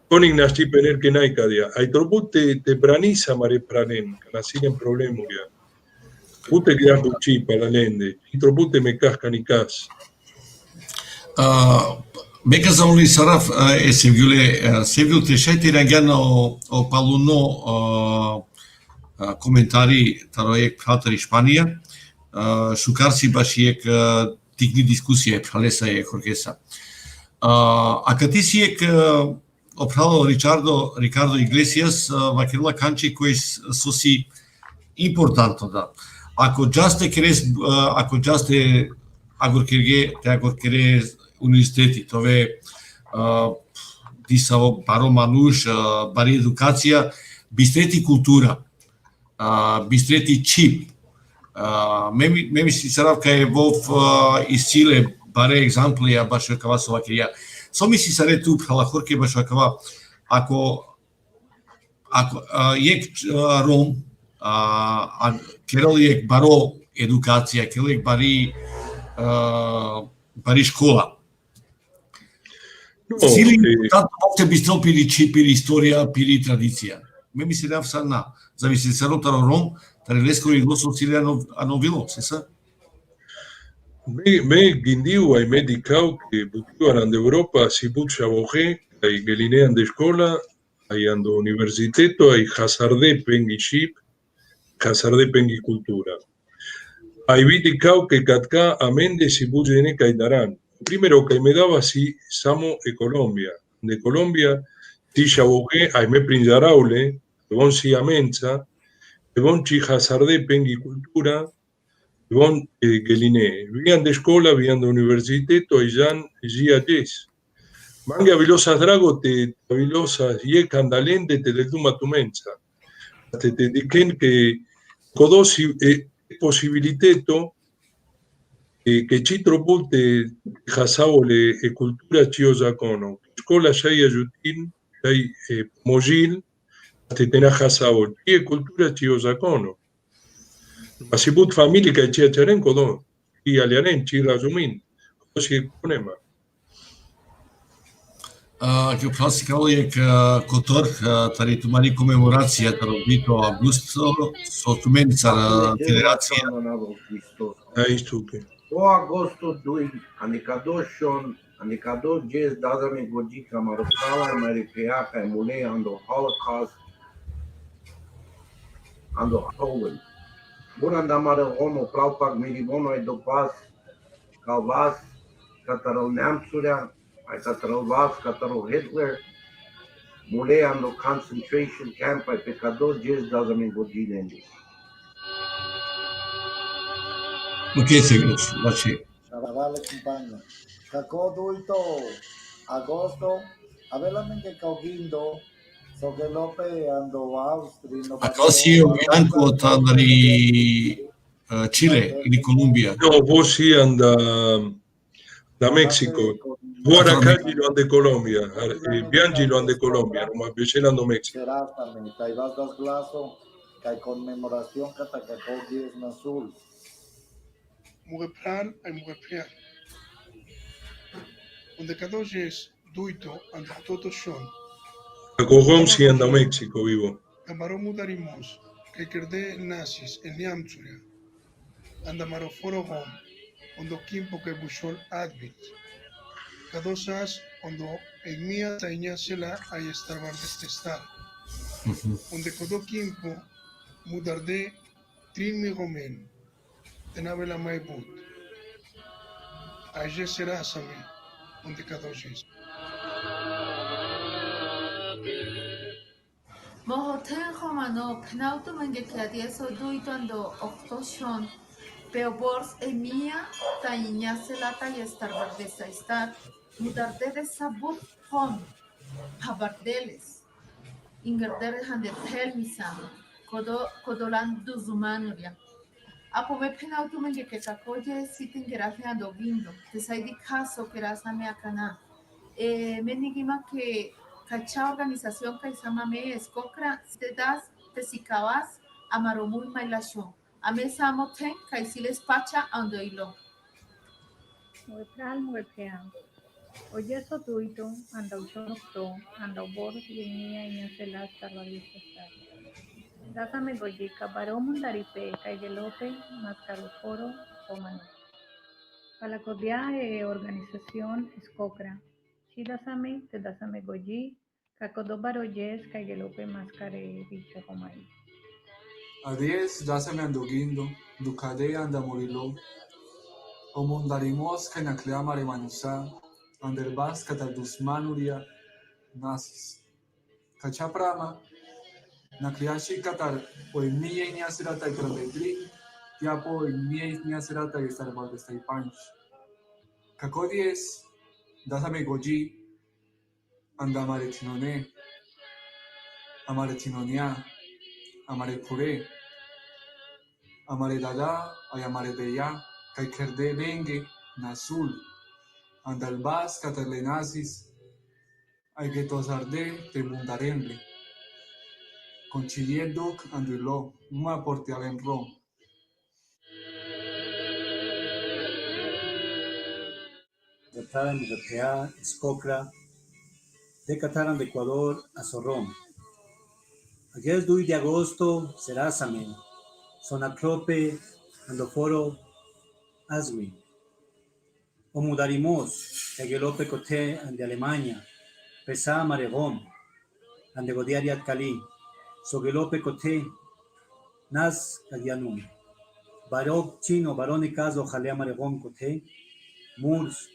koning nasti pener que nai kadia hay trobute te pranisa mare pranen kana sin problema ya pute que buchi para lende trobute me casca ni cas Мека за уни сараф Севјул трешајте рангјана о палуно коментари таројек пратари Шпанија, шукарси баш јек тигни дискусија пралеса е хоркеса. А кати си јек опрало Рикардо Иглесиас вакерла канчи кој соси импортантно да. Ако джасте агор керге университети, тове дисаво баро мануш, бари едукација, бистрети култура, бистрети чип. Ме ми си саравка е вов исциле баре екзамплија баш кава со вакеја. Со ми си сарету пралахорке баш кава Jek Rom, kerel baro edukacija, kerel bari škola. No, Sili tanto opte bistil piri historia, piri tradicija. Me mi se da vsana. Zavisi se rotaro Rom, tare leskovi gloso sili ano vilo, se sa? me gindiu ai medicau que butiuan de Europa si bucha boge, ai gelinean de escola, ai ando universiteto, ai hazarde pengi ship, hazarde pengi cultura. Ai vidicau que catka amende si buchene caidarán. Primero que me daba si samo e Colombia. De Colombia, si boge, ai me prinjaraule, bon si amenza, bon chi hazarde pengi cultura, bon geline. Vian de escola, vian de universiteto, ai jan gia des. Mange avilosas drago te avilosas ye candalende te del duma tu mensa. Te diquen que codosi posibiliteto que chitro pulte jasabole e cultura chio zacono. Escola ya ayutin, hay mojil, te tena jasabol. Y cultura chio zacono. Masibut familia que chia charen codo. Y alianen chira zumin. Codosi ponema. Che classico je kotor, tari tumari komemoracija, taro bito augusto, so tumenica federacija. Ahí estuve. O agosto 2, anikadoshon, anikado jez dazame goji kamarokala maripea mule ando Holocaust ando Poland. Buranda mare homo praupak miribono e dopas kalvas katarol Nemțurea, ai katarol vas, katarol Hitler, mule ando concentration camp ai pecado jez dazame goji nendi. Ok, seguimos, vaci. Vale, compagno. Cacodo ito agosto, avelamente caugindo, so che Lope ando Austria. Acolo si io bianco tandari Chile, di Colombia. No, vos sí anda da México. Guaracagli lo ande Colombia, Bianchi lo ande Colombia, no más bien ando México. Certamente, hay vas das glaso, que hay conmemoración que Catacogui es azul. Mugeplan ay Mugepian. Onde kadojes duito ande toto shon. Cogom sí anda México vivo. Amaro mudarimos, que kerde nazis en Nemțurea. Andamaro forogon, ondo kimpo que bushol advit. Kadosas ondo egmia tainya sela ay estarbar destar. Onde kodo kimpo mudarde trin migomen. Tenabela maibut. Aje será sami, onde kadojes. Mohoten Romano, Penauto Mangekiadia, so do it on the Octoshon, Peobors Emia, Tainia Selata y Starbardesa Star, Mudarde de Sabut Hon, Pabardeles, Ingerdere and the Telmisan, Codolan Duzumanuria. Apome Penauto Mangekakakoye, sitting Gerafi and Ovindo, the Saidi Caso, Kerasame Akana, Menigima que Cacha organización que se llama Escocra, te das, te sicabas, amaromul mailashon. A mesa amoten, caisiles pacha, andoilo. Muepral, muepean. Oye, so tuito, andau chonocto, andau boros y venía y ancelas tarbalista estar. Dásame goyica, baromul daripe, caigelote, mascaroforo, omano. Para la cordia organización Escocra. Si dásame, te dásame goyi, cacodo baroyes, caigelope, mascare, bicho, homai. A 10 dásame andoguindo, ducade andamorilo, omondarimos canaclea marimanusa, anderbas catardusmanuria, nazis. Cachaprama, nakliashi catar, o en mía y niacerata y crametri, tiapo en mía y niacerata y estarval de staipanch. Caco 10, dásame goji, andamaretinone, amaretinonia, amare pure, amare dada, ay amare beya, kaikerde bengue, nasul, andalbas, catarlenazis, hay que tosarde te mundaremble. Concilier duc andulo, uma portial en rom. De Prada, Mugapea, Escocra, de Cataran de Ecuador a Zorrón. Aquel 2 de agosto será Samen, Sonacrope, Andoforo, Aswin. O mudarimos, Cagelope Coté, de Alemania, Pesa Maregón, ande Godiariat Cali, Sogelope Coté, Nas Cagianum, Barok Chino, Barone Caso, Jalea Maregón Coté, Murs,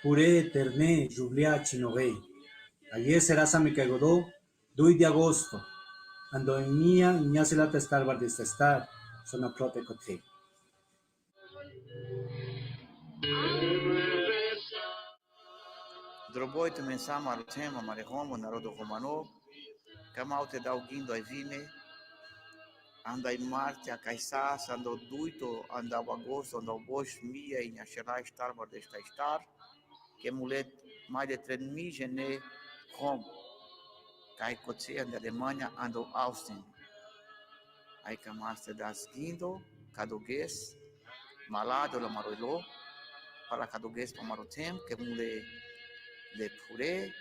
Puré, Terné, Jublia, Chinogué. Ayer será Samecagodó, 2 de agosto. Ando en mía, Iñacela Testar, Bardestar, Sonacrope Coté. Дробойте мен сама тема марехомо народу хомано, камаute da ugindo ai vime, anda em Marte a Caissas, ando duito, anda o agosto, anda o bosch mia em Axerá estar, Bardesta estar, que mulher mais de 3.000 gene Rom, cai coche anda Alemanha, anda Austin, aí camaste das guindo, caduguês, malado la maroilo, para caduguês para marotem, que mulher de Puré,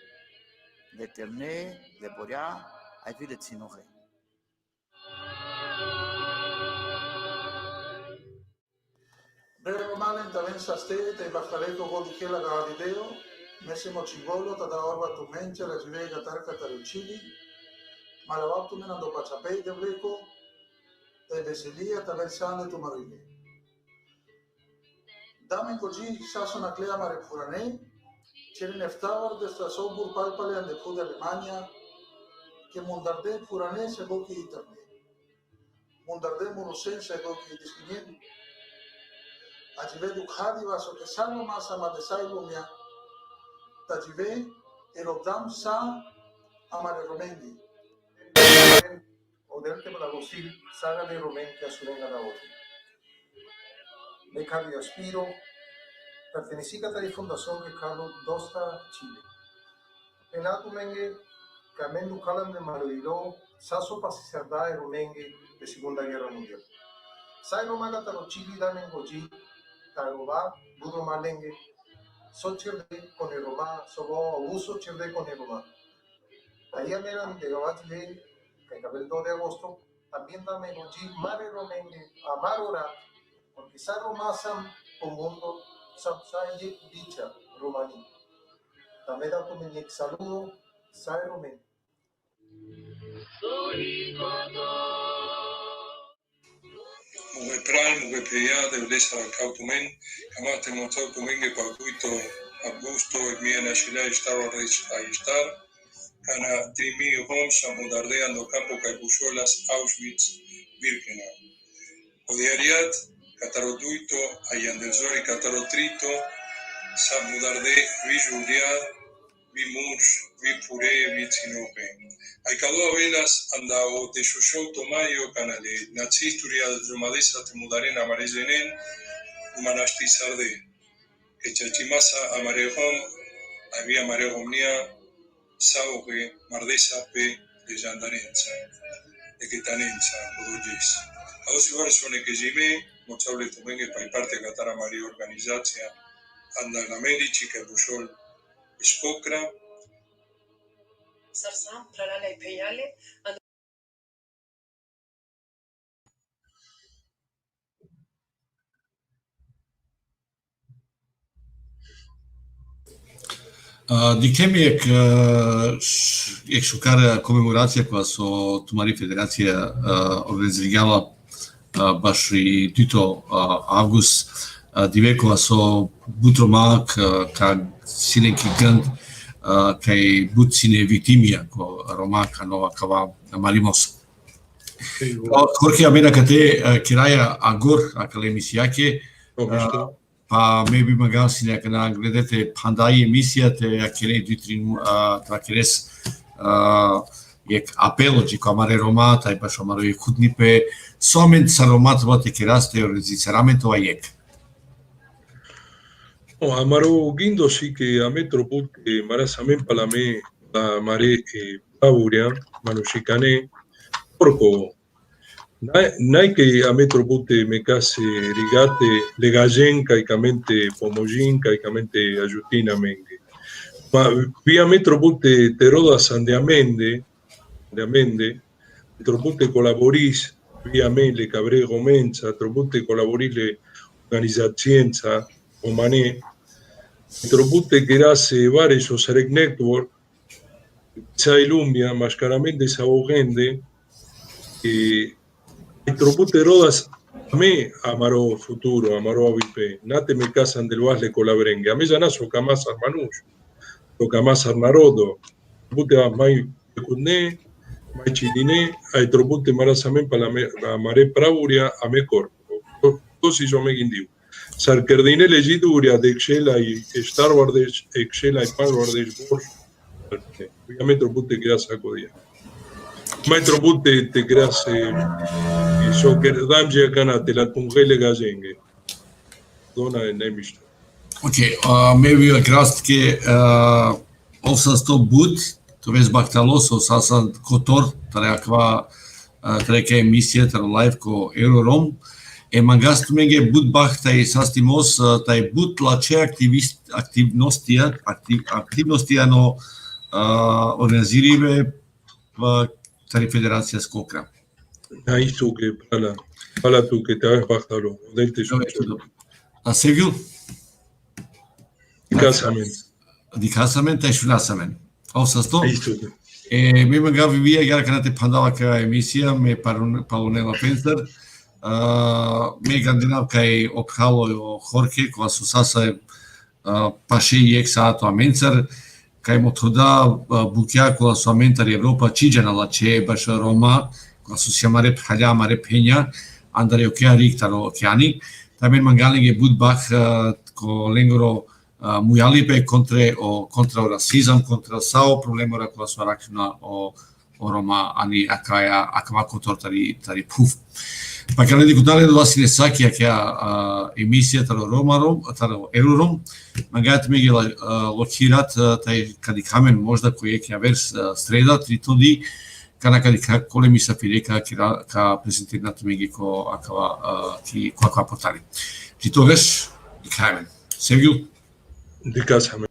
de Terné, de Boria, a vida de Sinohe. Pero malen también saste, te bajaré con Godijela Galileo, Messi Mochigolo, Tata Orba Tumencha, la Jive Gatar Cataruchili, Malabab Tumenando Pachapey de Bleco, de Besilia, Tabersán de Tumarile. Dame Koji, Sasson Aclea Marefurane, Cheren Eftavar de Stasson Burpalpale and the Food Alemania, que Mundarde Furane se Goki Iterne. Mundarde Murusen se Goki Disquinien. Ajive Dukhadi Vaso que Sano Masa Madesai Lumia, Tajive, Erodam Sa Amare Romendi. Odelte Malagosil, Saga de Romen que Asurenga la Oti. Le Cardio Aspiro, pertenecí a la Fundación Ricardo Dosta, Chile. Penato Mengue, Carmen Ducalan de Maroiló, Saso Pasisardá de Rumengue de Segunda Guerra Mundial. Saino Magataro Chile, Damen Goji, Tarobá, Budo Malengue, Socherde con el Roma, Sobo, Obuso Cherde con el Roma. Ahí eran de Gabatile, que el 2 de agosto, también Damen Goji, Mare Romengue, Amarora, porque Saro Masam, Pongondo, Sapsaye Dicha, Romani. También dato me saludo, Sae Romen. Mugepral, Mugepea, de Blesa Cautumen, Camate Motautumen, que Pautuito, Augusto, Emia Nacional, Star Wars, Star, Cana Trimi, Homs, Amudardea, Ando Campo, Caipucholas, Auschwitz, Birkenau. Odiariat, Catarotuito, Ayandelsori, Catarotrito, Samudarde, Vijulia, Vimurs, Vipure, Vitsinope. Aikadua velas, anda o te shosho tomayo, canale, nazisturia de Romadesa, te mudarena, amarellenen, humanastizarde. Que chachimasa, amarejom, había amarejomnia, sauge, mardesa, pe, de yandarenza, de quetanenza, odoyes. A dos versos que jime, mochable tumengue, pa parte catara maría organizacia, anda la medici, que bushol, escocra, Sarsam, Prarala y Peyale, Dicem je šukara komemoracija koja su Tumari Federacija organizirala baš i 2 avgust, divekova so butromak ka silenki gând kai bucine victimia ko romaka nova kava malimos. Jorge amena kate kiraja agor akalemisiake, pa me bi magal si neka na gledate pandai emisija te akere 2-3 trakeres jek apelođi ko amare romata i baš amaro je kutnipe soment sa romata vate keraste organiziramentova jek. No, amaro guindo sí que a metro put que marasamen palame la mare paburia manushikane porco. Nai que a metro pute me case rigate legallen caicamente pomojin caicamente ayutina mengue. Ma via metro pute teroda sandeamende de amende, tropute colaboris via mele cabrego mensa, tropute colaborile organizzazienza o mané, tropute gerase vares o sarek network, sai lumbia, mascaramente sabogende, tropute rodas a me amaro futuro, amaro avipe, nate me casan del vasle colabrengue, a me ya naso camas armanush, o camas arnarodo, tropute a mai pecudne, mai chiline, ai tropute marasamen para la mare praburia a me corpo, così yo me guindiu. Sarcardine legiduria de Excela y Star Wars, Excela y Power Wars, obviamente tropute que saco día. Mai tropute te creas so que damje canate la tungele gazenge. Dona nemisto. Okay, maybe a krastke ovsa sto bud, to vez baktaloso sasa kotor, trakva treke emisije tra live ko Eurorom. E mangastu menge bud bakta i sastimos taj bud lače aktivnosti no organizirive tari federacija skokra. Aí tu que para tu que te vas baktalo, delte su. A Sevil? Di casamento e shulasamen. Ovsa sto? Mi mangavi via gara kanate pandava ka emisija me palonela Fenster. Me gandinav kaj obhalo Jorge, koja su sasa pa 6 saato amencar, kaj mothoda bukja koja su amentar Evropa čiđana lače baš Roma, koja su siamare phalja mare phenja, andare okea riktaro okeani, tamen mangalinge budbach ko lengoro mujalipe contra o rasizam, contra sao problemora koja su arakna o Roma ani akava kotor tari puf. Pa kada dikutale do vasine saki akea emisija taro Romarom, taro Eurorom, mangat mege lokirat taj kadikamen možda koji je vers streda, tritodi, kana kole mi sa fireka ka prezentirnat mege ko akava portali. Ti to veš, dikamen. Sevgil? Dikasame.